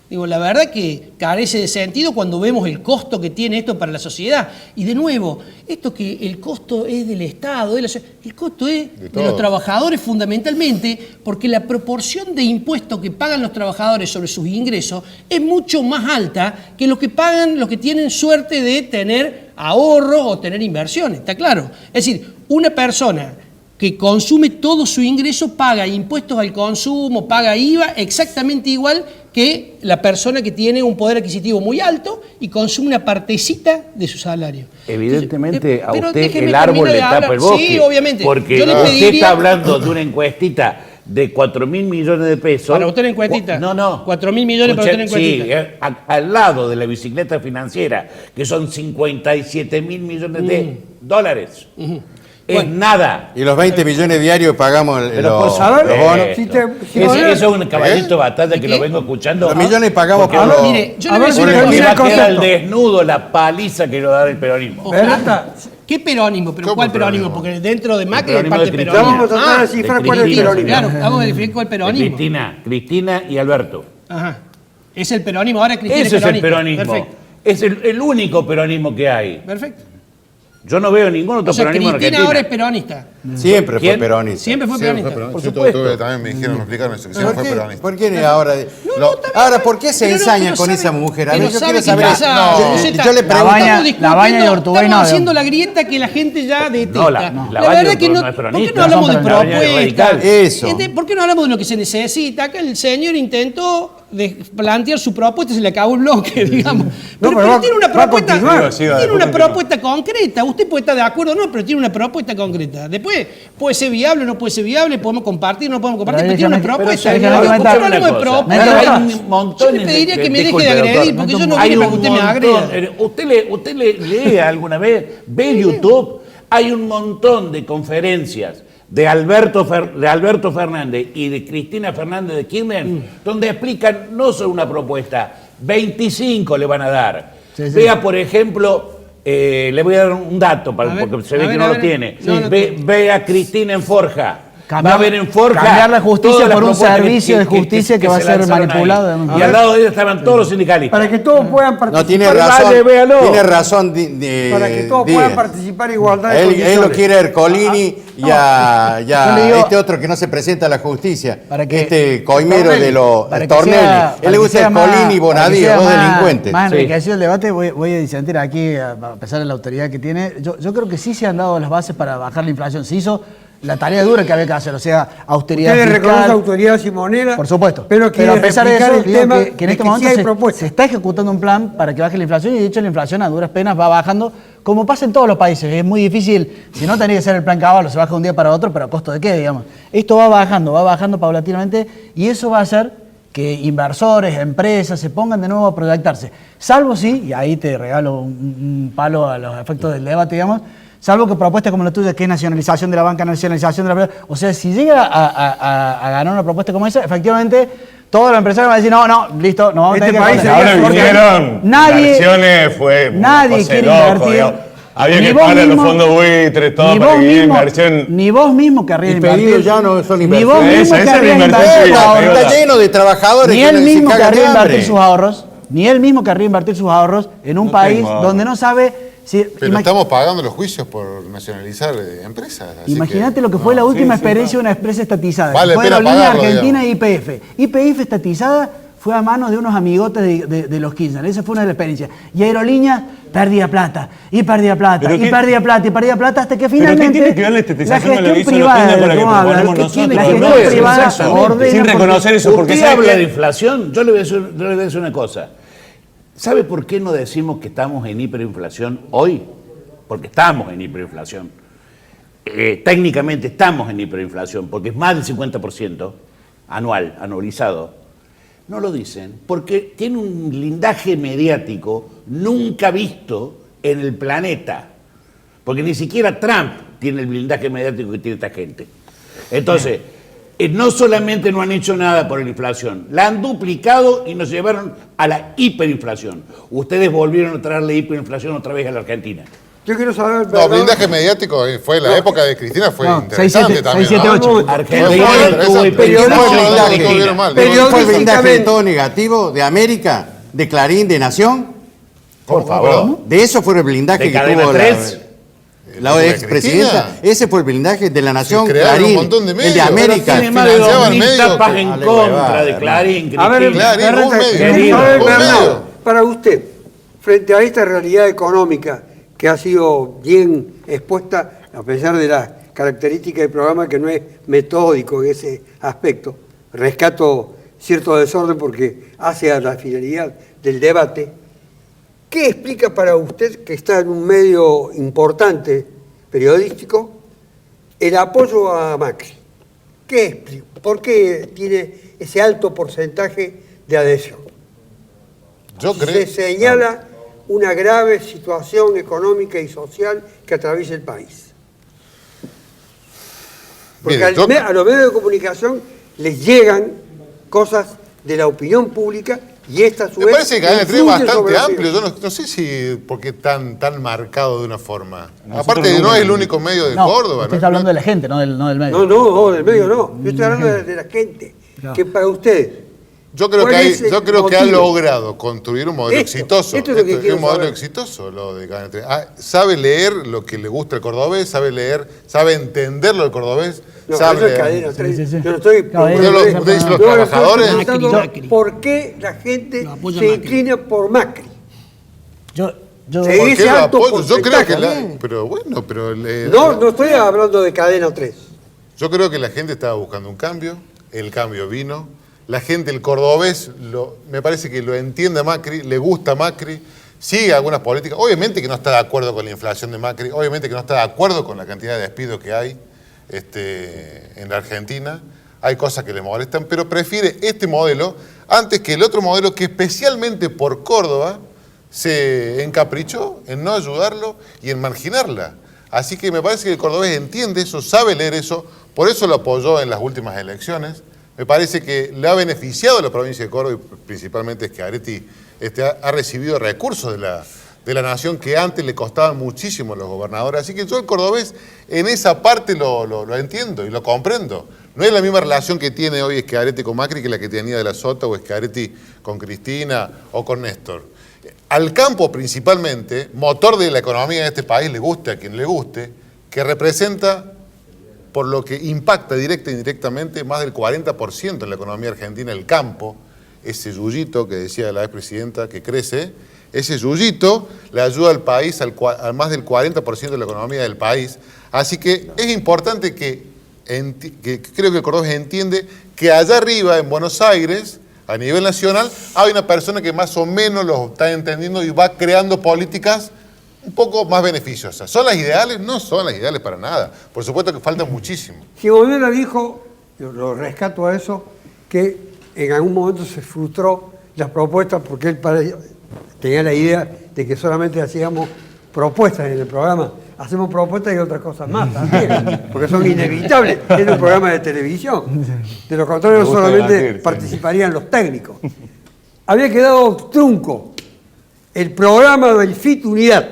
Digo, la verdad que carece de sentido cuando vemos el costo que tiene esto para la sociedad. Y de nuevo, esto que el costo es del Estado, el costo es de los todos. trabajadores fundamentalmente, porque la proporción de impuestos que pagan los trabajadores sobre sus ingresos es mucho más alta que lo que pagan los que tienen suerte de tener ahorro o tener inversiones, ¿está claro? Es decir, una persona que consume todo su ingreso paga impuestos al consumo, paga IVA exactamente igual que la persona que tiene un poder adquisitivo muy alto y consume una partecita de su salario. Evidentemente Entonces, a pero usted déjeme el árbol terminar le de tapa hablar. el bosque. Sí, obviamente. Porque Yo le usted pediría- está hablando de una encuestita de 4.000 millones de pesos. Para usted la encuestita. No. 4.000 millones para usted la encuestita. Sí, al lado de la bicicleta financiera, que son 57.000 millones de dólares. Es Bueno. nada. Y los 20 millones diarios pagamos Pero los, por A ver, los bonos. si te- si Eso no- es un caballito de batalla que ¿Qué? lo vengo escuchando. Los millones pagamos Porque por los... Mire, yo A le voy a ver si decir una termina Porque cosa. va a el quedar al concepto. desnudo la paliza que lo da el peronismo. Berta, ¿Qué peronismo? ¿Pero ¿Cómo cuál peronismo? peronismo? Porque dentro de Macri hay peronismo parte de peronismo. vamos a tratar de descifrar cuál es el Cristina, peronismo. Claro, vamos a definir cuál peronismo. Cristina y Alberto. Ajá. Es el peronismo, ahora Cristina Ese es el peronista. peronismo. Perfecto. Es el único peronismo que hay. Perfecto. Yo no veo ningún otro O sea, peronismo en Cristina Argentina. ahora es peronista. Siempre fue ¿Quién? peronista. Siempre fue peronista. Por Sí, supuesto. también me dijeron, me explicaron eso, que ¿Por siempre fue qué, peronista. ¿por qué ahora? Ahora, ¿por qué se Pero no, ensaña pero con sabe- esa mujer? A pero mí yo sabe quiero qué saber. pasa, No, Rosetta, yo le pregunto. La Baña y Ortubey estamos no, haciendo la grieta que la gente ya detesta. No, la La Baña verdad que no, no es ¿por qué peronista. no hablamos de No, la Baña es propuestas? radical. Eso. ¿Por qué no hablamos de lo que se necesita? Acá el señor intentó plantear su propuesta y se le acabó el bloque, digamos. Pero va- tiene una va a propuesta, continuar. Sí, va, tiene después una continúa. propuesta concreta. Usted puede estar de acuerdo o no, pero tiene una propuesta concreta. Después puede ser viable o no puede ser viable, podemos compartir o no podemos compartir, pero, tiene una Pero propuesta. déjame ¿Por qué comentar no hablamos de una propuestas? cosa. Hay un montón Yo le pediría que me deje disculpe, de agredir, doctor. porque yo no Hay quiero que un usted me montón. agreda. Usted lee alguna vez, ve YouTube, hay un montón de conferencias de Alberto Fernández y de Cristina Fernández de Kirchner, donde explican no solo una propuesta, 25 le van a dar. Sí, sí. Vea, por ejemplo, le voy a dar un dato, A ver, porque se a ve ver, que no a lo ver. tiene. No, no. Ve a Cristina en Forja. Cambiar- Va a ver en Forja cambiar la justicia todas las por un propuestas servicio de justicia que va a se ser lanzaron ahí. manipulado, además. Y al lado de ella estaban todos los sindicalistas. Para que todos puedan participar. No, tiene Vale, razón. véalo. Tiene razón. Para que todos Díaz. puedan participar en igualdad de Él condiciones. lo quiere a Ercolini y a Yo le digo- este otro que no se presenta a la justicia. Para que- este coimero de los Para que Tornelli. sea- Él para le que gusta sea Ercolini y para que Bonadío, sea dos más- delincuentes. Más Sí. enriquecido el debate, voy a disentir aquí, a pesar de la autoridad que tiene. Yo creo que sí se han dado las bases para bajar la inflación. Se hizo la tarea dura que había que hacer, o sea, austeridad Ustedes fiscal. reconocen autoridad simonera. Por supuesto. Pero quiere a pesar de explicar eso, el digo tema que en de este que momento sí hay propuestas. se está ejecutando un plan para que baje la inflación y de hecho la inflación a duras penas va bajando, como pasa en todos los países. Es muy difícil, si no tendría que ser el plan Caballo, se baja de un día para otro, pero ¿a costo de qué, digamos? Esto va bajando paulatinamente y eso va a hacer que inversores, empresas se pongan de nuevo a proyectarse. Salvo si, y ahí te regalo un palo a los efectos del debate, digamos, salvo que propuestas como la tuya, que es nacionalización de la banca, nacionalización de la... O sea, si llega a ganar una propuesta como esa, efectivamente, todos los empresarios van a decir, no, listo, no vamos a Este tener que... país aguantar. Ahora Porque vinieron nadie- inversiones, fue nadie una cosa quiere de loco, invertir. digamos. Había Ni que vos pagarle a los mismo- fondos buitres, todo ni para vos que viniera mismo- inversión. Ni vos mismo querrías Y invertir. pedidos ya no son Ni inversiones. vos mismo Esa es la querrías inversión invertir tus privada, ahorros. Está lleno de trabajadores Ni que él se mismo cagan de querría hambre. invertir sus ahorros, ni él mismo querría invertir sus ahorros en un No país tengo ahorros. donde no sabe si... Pero estamos pagando los juicios por nacionalizar empresas. así Imagínate lo que fue la última experiencia de una empresa estatizada. Vale que fue pena Aerolínea pagarlo, Argentina e YPF. YPF estatizada fue a manos de unos amigotes de los Kirchner. Esa fue una de las experiencias. Y Aerolínea perdía plata, y perdía plata, ¿Pero y qué- perdía plata, y perdía plata, hasta que ¿Pero qué finalmente... tiene que ver la estatización con lo que hizo los privada Kirchner de para la que vamos a hablar, proponemos que nosotros? la No gestión es, privada exactamente. ordena Sin porque- reconocer eso, porque Usted ¿sabe habla qué? de inflación, yo le voy a decir una cosa. ¿Sabe por qué no decimos que estamos en hiperinflación hoy? Porque estamos en hiperinflación. Técnicamente estamos en hiperinflación, porque es más del 50% anualizado. No lo dicen, porque tiene un blindaje mediático nunca visto en el planeta. Porque ni siquiera Trump tiene el blindaje mediático que tiene esta gente. Entonces, no solamente no han hecho nada por la inflación, la han duplicado y nos llevaron a la hiperinflación. Ustedes volvieron a traer la hiperinflación otra vez a la Argentina. Yo quiero saber... No, perdón. blindaje mediático fue la época de Cristina, fue No, interesante 6-7, también. 6-7-8. ¿no? Argentina Fue tuvo interesante. hiperinflación. No, no, no, Argentina. estuvieron mal. Pero- ¿Fue el blindaje Periodísticamente- todo negativo de América, de Clarín, de Nación? Por favor. De eso fue el blindaje ¿De que Cadena tuvo 3? la ¿De expresidenta. Cristina? Ese fue el blindaje de la Nación, Se crearon Clarín, un montón de el medios. de América. Tiene más de Financiaban 2.000 medios tapas que- en Dale, contra huevada, de hermano. Clarín, A ver, Cristina. Clarín, un Bernardo, medio. Bernardo, para usted, frente a esta realidad económica que ha sido bien expuesta, a pesar de las características del programa que no es metódico en ese aspecto, rescato cierto desorden porque hace a la finalidad del debate, ¿qué explica para usted, que está en un medio importante periodístico, el apoyo a Macri? ¿Qué explica? ¿Por qué tiene ese alto porcentaje de adhesión? Yo Se creo. señala una grave situación económica y social que atraviesa el país. Porque Mire, yo- a los medios de comunicación les llegan cosas de la opinión pública y esta a su Me vez parece que Cadena 3 es influye sobre bastante la amplio. opinión. Yo no sé si porque tan marcado de una forma. Nosotros Aparte, nunca no es el lo- único medio de No, Córdoba. usted está hablando de la gente, no del medio. No, del medio no. Yo estoy hablando de la gente. Claro. Que para ustedes, Yo creo, ¿Cuál que, es el yo creo que ha motivo? logrado construir un modelo exitoso. Esto es lo que Es quiero un modelo saber. exitoso lo de Cadena 3. Sabe leer lo que le gusta al cordobés, sabe leer, sabe entenderlo al cordobés. No, sabe eso es leer. Cadena 3. Sí, sí, sí. Yo no estoy... Claro, ¿Usted dice los trabajadores? Estoy preguntando Macri. ¿por qué la gente Lo apoya se Macri. inclina por Macri? Yo, Sí. ¿Por qué ese lo alto apoyo? Yo creo que porcentaje. pero bueno, pero No estoy hablando de Cadena 3. yo creo que la gente estaba buscando un cambio, el cambio vino. La gente, el cordobés, me parece que lo entiende a Macri, le gusta a Macri, sigue algunas políticas. Obviamente que no está de acuerdo con la inflación de Macri, obviamente que no está de acuerdo con la cantidad de despidos que hay en la Argentina. Hay cosas que le molestan, pero prefiere este modelo antes que el otro modelo que especialmente por Córdoba se encaprichó en no ayudarlo y en marginarla. Así que me parece que el cordobés entiende eso, sabe leer eso, por eso lo apoyó en las últimas elecciones. Me parece que le ha beneficiado a la provincia de Córdoba y principalmente Schiaretti ha recibido recursos de la nación que antes le costaban muchísimo a los gobernadores. Así que yo el cordobés en esa parte lo entiendo y lo comprendo. No es la misma relación que tiene hoy Schiaretti con Macri que la que tenía de la Sota o Schiaretti con Cristina o con Néstor. Al campo principalmente, motor de la economía de este país, le guste a quien le guste, que representa, por lo que impacta directa e indirectamente, más del 40% en la economía argentina, el campo, ese yuyito que decía la expresidenta que crece, ese yuyito le ayuda al país al más del 40% de la economía del país. Así que es importante que creo que el cordobés entiende que allá arriba, en Buenos Aires, a nivel nacional, hay una persona que más o menos lo está entendiendo y va creando políticas un poco más beneficiosas. ¿Son las ideales? No son las ideales para nada. Por supuesto que falta muchísimo. Gimovera dijo, yo lo rescato a eso, que en algún momento se frustró las propuestas porque él tenía la idea de que solamente hacíamos propuestas en el programa. Hacemos propuestas y otras cosas más también, porque son inevitables en un programa de televisión. De lo contrario, solamente debatir, sí. participarían los técnicos. Había quedado trunco el programa del FIT Unidad.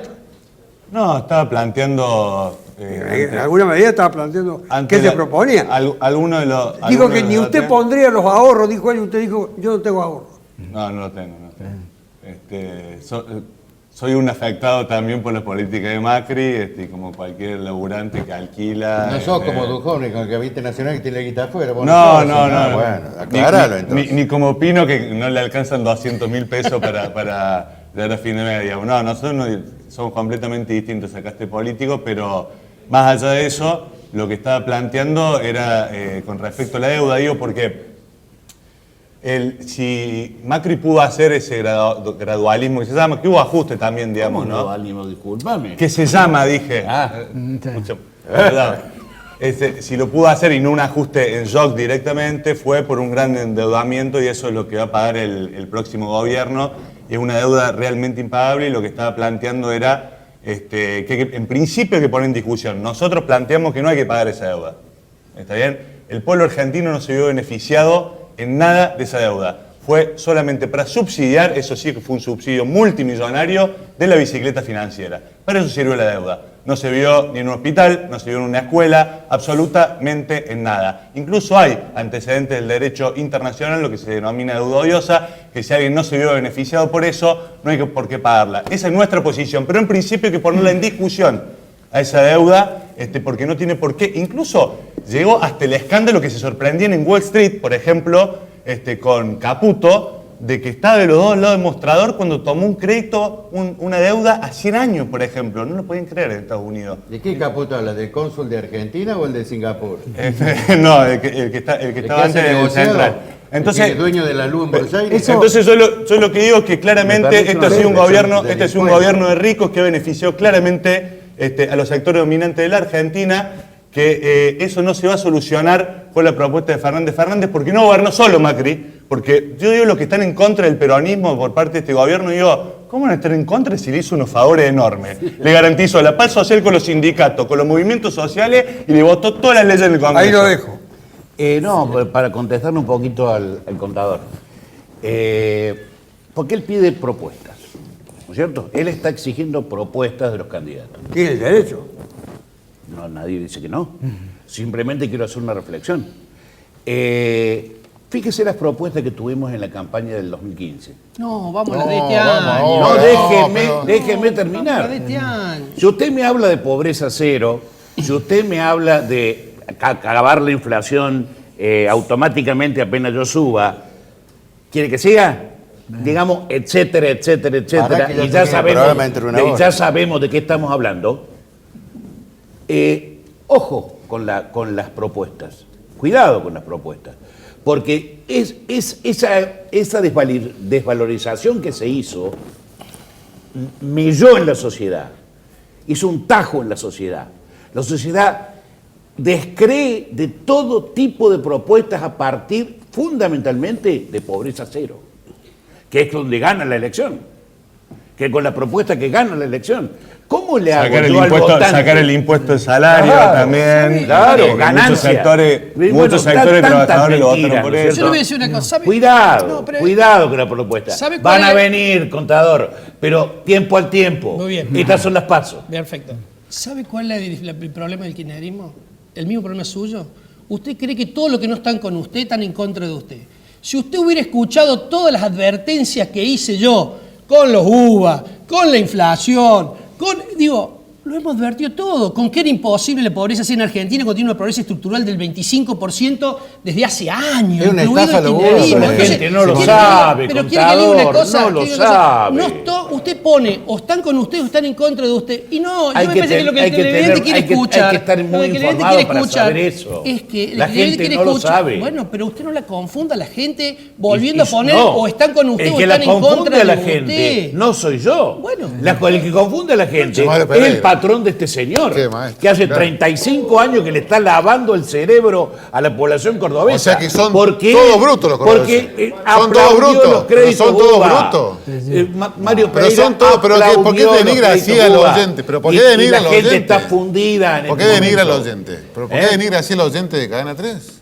No, estaba planteando... En alguna medida estaba planteando qué se proponía. Alguno de los... Digo alguno que de ni los usted debates- pondría los ahorros, dijo él, y usted dijo, yo no tengo ahorros. No, no lo tengo. Soy un afectado también por la política de Macri, como cualquier laburante que alquila. No sos como Duhovne con el Gabinete Nacional que tiene la guita afuera. vos No, sos, no. Bueno, aclaralo entonces. Ni como Pino que no le alcanzan 200.000 pesos para llegar a fin de mes. Digamos. No, nosotros somos completamente distintos a este político, pero más allá de eso, lo que estaba planteando era con respecto a la deuda, digo, porque si Macri pudo hacer ese gradualismo que se llama, que hubo ajuste también, digamos, ¿no? Gradualismo, discúlpame. Que se llama, dije. Perdón. Si lo pudo hacer y no un ajuste en shock directamente, fue por un gran endeudamiento y eso es lo que va a pagar el próximo gobierno. Es una deuda realmente impagable y lo que estaba planteando era que en principio hay que poner en discusión. Nosotros planteamos que no hay que pagar esa deuda. ¿Está bien? El pueblo argentino no se vio beneficiado en nada de esa deuda. Fue solamente para subsidiar, eso sí que fue un subsidio multimillonario de la bicicleta financiera. Para eso sirvió la deuda. No se vio ni en un hospital, no se vio en una escuela, absolutamente en nada. Incluso hay antecedentes del derecho internacional, lo que se denomina deuda odiosa, que si alguien no se vio beneficiado por eso, no hay por qué pagarla. Esa es nuestra posición, pero en principio hay que ponerla en discusión a esa deuda, porque no tiene por qué. Incluso llegó hasta el escándalo que se sorprendían en Wall Street, por ejemplo, con Caputo, de que estaba de los dos lados del mostrador cuando tomó un crédito, una deuda a 100 años, por ejemplo. No lo pueden creer en Estados Unidos. ¿De qué Caputo habla? ¿Del cónsul de Argentina o el de Singapur? No, el que estaba antes del central. Entonces, ¿El dueño de la luz en Buenos Aires? Entonces yo lo que digo es que claramente esto ha sido un gobierno de ricos que benefició claramente a los sectores dominantes de la Argentina, que eso no se va a solucionar con la propuesta de Fernández Fernández, porque no gobernó solo Macri, porque yo digo los que están en contra del peronismo por parte de este gobierno, digo, ¿cómo van a estar en contra si le hizo unos favores enormes? Le garantizó la paz social con los sindicatos, con los movimientos sociales y le votó todas las leyes en el Congreso. Ahí lo dejo. No, para contestarle un poquito al contador. Porque él pide propuestas, ¿no es cierto? Él está exigiendo propuestas de los candidatos. Tiene el derecho. No, nadie dice que no. Simplemente quiero hacer una reflexión. Fíjese las propuestas que tuvimos en la campaña del 2015. No, vamos a la de No, este año. vamos No, ahora. déjeme Vamos terminar. a la de este año. Si usted me habla de pobreza cero, si usted me habla de acabar la inflación automáticamente apenas yo suba, ¿quiere que siga? Digamos, etcétera, etcétera, etcétera. Para que ya Y ya termine el programa sabemos, entre una hora. ya sabemos de qué estamos hablando. Ojo con las propuestas. Cuidado con las propuestas. Porque esa desvalorización que se hizo melló en la sociedad, hizo un tajo en la sociedad. La sociedad descree de todo tipo de propuestas a partir fundamentalmente de pobreza cero, que es donde gana la elección, que con la propuesta que gana la elección. ¿Cómo le hago yo al votante? Sacar el impuesto de salario también. Claro, porque ganancia. Muchos sectores trabajadores lo votaron por ¿no es eso. Yo le voy a decir una cosa. ¿sabe? Cuidado, No, pero- cuidado con la propuesta. ¿Sabe cuál Van a es? venir, contador, pero tiempo al tiempo. Muy bien. Estas son las pasos. Perfecto. ¿Sabe cuál es el problema del kirchnerismo? El mismo problema suyo. Usted cree que todo lo que no están con usted están en contra de usted. Si usted hubiera escuchado todas las advertencias que hice yo con los UVA, con la inflación, lo hemos advertido todo, con que era imposible la pobreza en Argentina, cuando tiene una pobreza estructural del 25% desde hace años. Es una incluido estafa el lo kirchnerismo. bueno, la Entonces, gente no lo quiere- sabe, pero quiere que le diga una contador, cosa, no lo quiere que le diga una cosa. sabe. Usted pone, o están con usted o están en contra de usted. Y no, yo Hay me que parece que lo que hay el que televidente tener- quiere hay que- escuchar. hay que estar lo muy que el televidente informado quiere para escuchar saber eso. Es que el La televidente gente quiere no lo escuchar. sabe. Bueno, pero usted no la confunda, la gente volviendo Y- a poner no, o están con usted el o que la están en confunde contra a la de gente usted. no soy yo. Bueno. El que confunde a la gente Mario es Pereira. el patrón de este señor, Qué maestro, que hace claro. 35 años que le está lavando el cerebro a la población cordobesa. O sea que son Porque- todos brutos los cordobeses. Porque Son todos aplaudió brutos, los créditos pero son todos UBA. brutos. Mario Pero Pereira son todos, pero ¿por qué aplaudió los denigra así créditos a los UBA. oyentes? ¿Pero por qué Y denigra a la los gente oyentes? está fundida en ¿Por qué este denigra al momento. oyente? ¿Pero por qué denigra así al oyente de Cadena 3?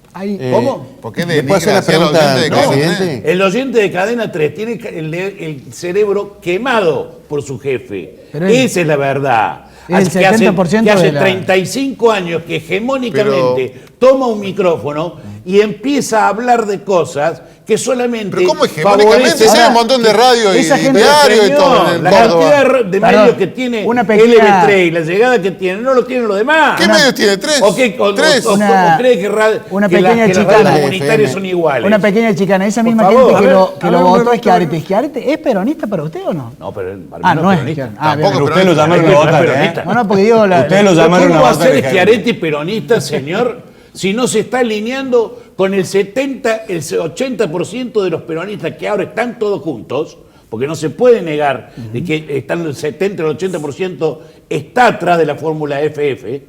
¿Cómo? ¿Por qué ¿Le puedo hacer denigra una así al pregunta, oyente de Cadena 3? presidente? El oyente de Cadena 3 tiene el cerebro quemado por su jefe. Pero él- Esa es la verdad. Es el Que hace- 70% que hace de la- 35 años que hegemónicamente toma un micrófono y empieza a hablar de cosas que solamente Pero ¿cómo hegemónicamente? favorecen- Si hay un montón de radio y esa gente- diario y Señor, todo en la Córdoba. cantidad de Perdón, medios que tiene una pequeña- LB3 y la llegada que tiene no lo tienen los demás. ¿Qué medios tiene? ¿Tres? ¿O, qué, o- ¿Tres? o- o- Una- o cree que, una que pequeña que las chicana. radios comunitarias FM. son iguales? Una pequeña chicana, esa Por misma favor, gente a que ver, lo, que a lo ver, un votó momento, Schiaretti. ¿Schiaretti es peronista para usted o no? No, pero para mí Ah, no es. peronista. Ah, bien. Tampoco Ustedes lo llamaron a No es votar, peronista. ¿eh? Bueno, porque digo, Ustedes lo llamaron ¿Cómo a va a votar. ser Schiaretti peronista, señor, si no se está alineando con el 80% de los peronistas que ahora están todos juntos? Porque no se puede negar de que están el 70 o el 80% está atrás de la fórmula FF.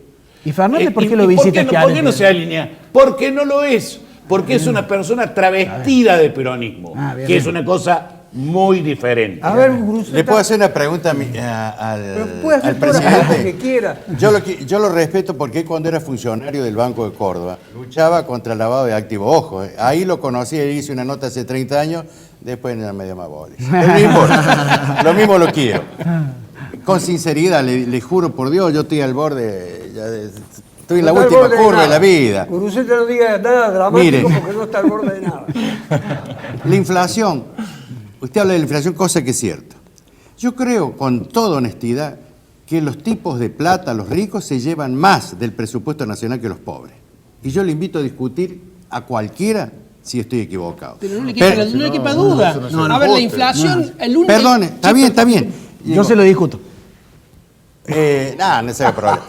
¿Y Fernández por ¿Y qué lo por visita qué no, ¿Por qué no se alinea? Porque no lo es. Porque es una persona travestida de peronismo, Ah, bien, que bien. es una cosa muy diferente. A ver, Gruseta, ¿Le puedo hacer una pregunta al pero puede hacer al todas las preguntas que presidente? quiera. Yo lo respeto porque él, cuando era funcionario del Banco de Córdoba, luchaba contra el lavado de activos. Ojo, ahí lo conocí, él hizo una nota hace 30 años, después era medio más bolis. Pero no importa, lo mismo lo quiero. Con sinceridad, le juro por Dios, yo estoy al borde, estoy en la No está al última borde de curva de nada. la vida. Gruseta no diga nada dramático Mire. porque no está al borde de nada. La inflación, usted habla de la inflación, cosa que es cierta. Yo creo, con toda honestidad, que los tipos de plata, los ricos, se llevan más del presupuesto nacional que los pobres. Y yo le invito a discutir a cualquiera si estoy equivocado. Pero no le quepa, no le quepa duda. eso no se a ver, discute. la inflación, el único. Perdone, está bien, está bien. Yo se lo discuto. No se haga problema.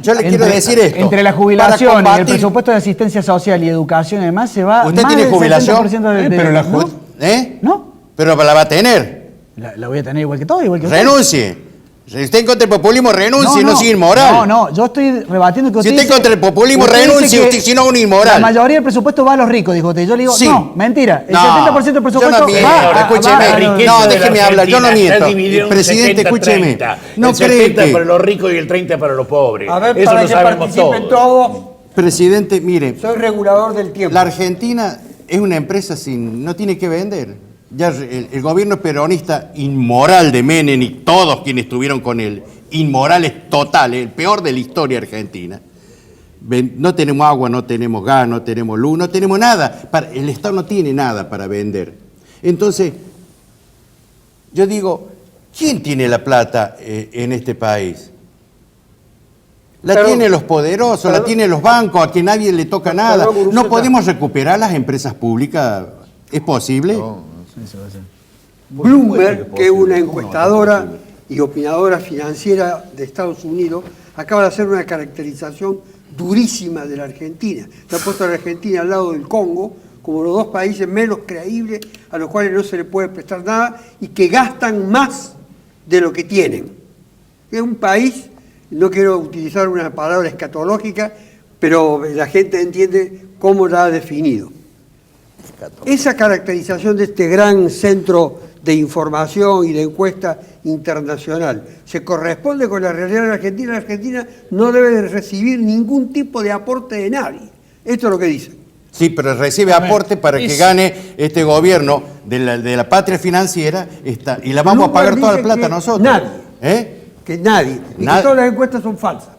Yo le quiero decir esto. Entre la jubilación Para y el combatir- presupuesto de asistencia social y educación y demás, se va ¿Usted más tiene del jubilación? 70% de, Pero la ¿no? ¿Eh? ¿No? Pero la va a tener. La voy a tener igual que todo, igual que usted. Renuncie. Si usted en contra del populismo, renuncie, no, sea No, inmoral. no, yo estoy rebatiendo que Si usted usted dice- contra el populismo, usted dice renuncie, que usted, si no, un inmoral. La mayoría del presupuesto va a los ricos, dijo usted. Yo le digo, Sí. no, mentira. El No, 70% del presupuesto yo no miento, va a escúcheme, va a- riqueza No, déjeme hablar, yo no miento. El Presidente, escúcheme. No el cree 70 que- para los ricos y el 30 para los pobres. A ver, Eso para lo que sabemos participen todos. todos, Presidente, mire, soy regulador del tiempo. la Argentina es una empresa sin, no tiene que vender. Ya el gobierno peronista inmoral de Menem y todos quienes estuvieron con él, inmorales totales, el peor de la historia argentina, No tenemos agua, no tenemos gas, no tenemos luz, no tenemos nada. El Estado no tiene nada para vender. Entonces, yo digo, ¿quién tiene la plata en este país? La tienen los poderosos, la tienen los bancos, a que nadie le toca nada. ¿No podemos recuperar las empresas públicas? ¿Es posible? Bloomberg, que es una encuestadora y opinadora financiera de Estados Unidos, acaba de hacer una caracterización durísima de la Argentina. Se ha puesto a la Argentina al lado del Congo como los dos países menos creíbles a los cuales no se le puede prestar nada y que gastan más de lo que tienen. Es un país, no quiero utilizar una palabra escatológica, pero la gente entiende cómo la ha definido. Esa caracterización de este gran centro de información y de encuesta internacional se corresponde con la realidad de la Argentina. La Argentina no debe de recibir ningún tipo de aporte de nadie. Esto es lo que dicen. Sí, pero recibe aporte para que gane este gobierno de la patria financiera y la vamos a pagar toda la plata nosotros. Nadie. Que nadie. Y que todas las encuestas son falsas.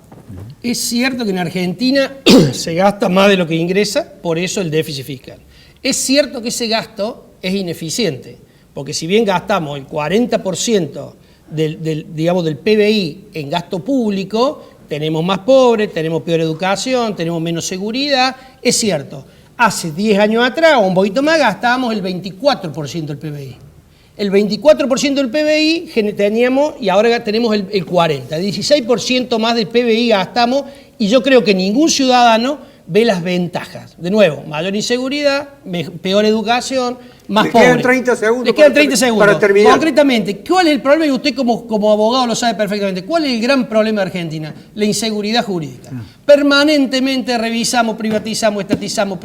Es cierto que en Argentina se gasta más de lo que ingresa, por eso el déficit fiscal. Es cierto que ese gasto es ineficiente, porque si bien gastamos el 40% del PBI en gasto público, tenemos más pobres, tenemos peor educación, tenemos menos seguridad, es cierto. Hace 10 años atrás, o un poquito más, gastábamos el 24% del PBI. El 24% del PBI teníamos y ahora tenemos el 40%. El 16% más del PBI gastamos y yo creo que ningún ciudadano ve las ventajas. De nuevo, mayor inseguridad, peor educación, más pobre. Le quedan 30 segundos. Le quedan 30 segundos. Para terminar. Concretamente, ¿cuál es el problema? Y usted como abogado lo sabe perfectamente. ¿Cuál es el gran problema de Argentina? La inseguridad jurídica. Permanentemente revisamos, privatizamos, estatizamos,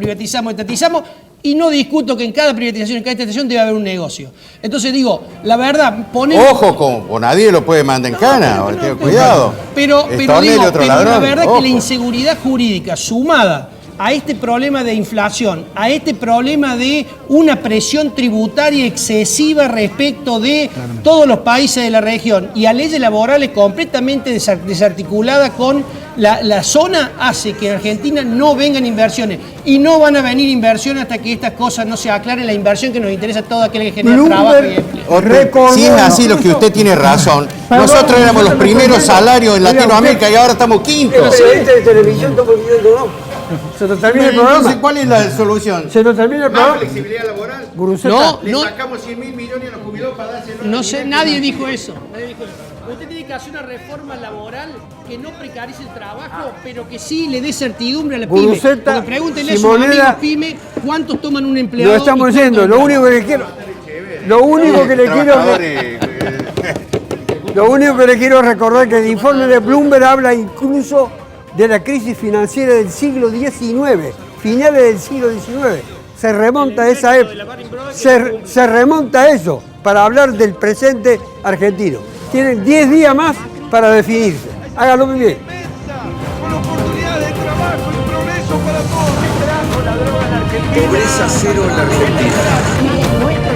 y no discuto que en cada privatización, en cada estatización debe haber un negocio. Entonces digo, la verdad, ponemos... Ojo, con nadie lo puede mandar en cana, cuidado. Pero la verdad es que la inseguridad jurídica sumada a este problema de inflación, a este problema de una presión tributaria excesiva respecto de todos los países de la región y a leyes laborales completamente desarticuladas con la zona, hace que en Argentina no vengan inversiones. Y no van a venir inversiones hasta que estas cosas no se aclaren. La inversión que nos interesa a todo aquel que genera trabajo y empleo. Si es así, lo que usted tiene razón. Nosotros éramos los primeros salarios en Latinoamérica y ahora estamos quintos. De televisión estamos viviendo, ¿no? Se nos termina el programa. Entonces, ¿cuál es la solución? Se nos termina el programa. ¿Más flexibilidad laboral? Le sacamos 100.000 millones a los jubilados para dárselo. No sé, nadie dijo eso. Usted tiene que hacer una reforma laboral que no precarice el trabajo, pero que sí le dé certidumbre a la pyme. Porque pregúntenle a sus amigos pyme cuántos toman un empleado. Lo estamos diciendo. Lo único que le quiero recordar es que el informe de Bloomberg habla incluso de la crisis financiera del siglo XIX, finales del siglo XIX. Se remonta a esa época. Se remonta a eso para hablar del presente argentino. Tienen 10 días más para definirse. Háganlo muy bien. Con oportunidades de trabajo y progreso para todos. Pobreza cero en la Argentina.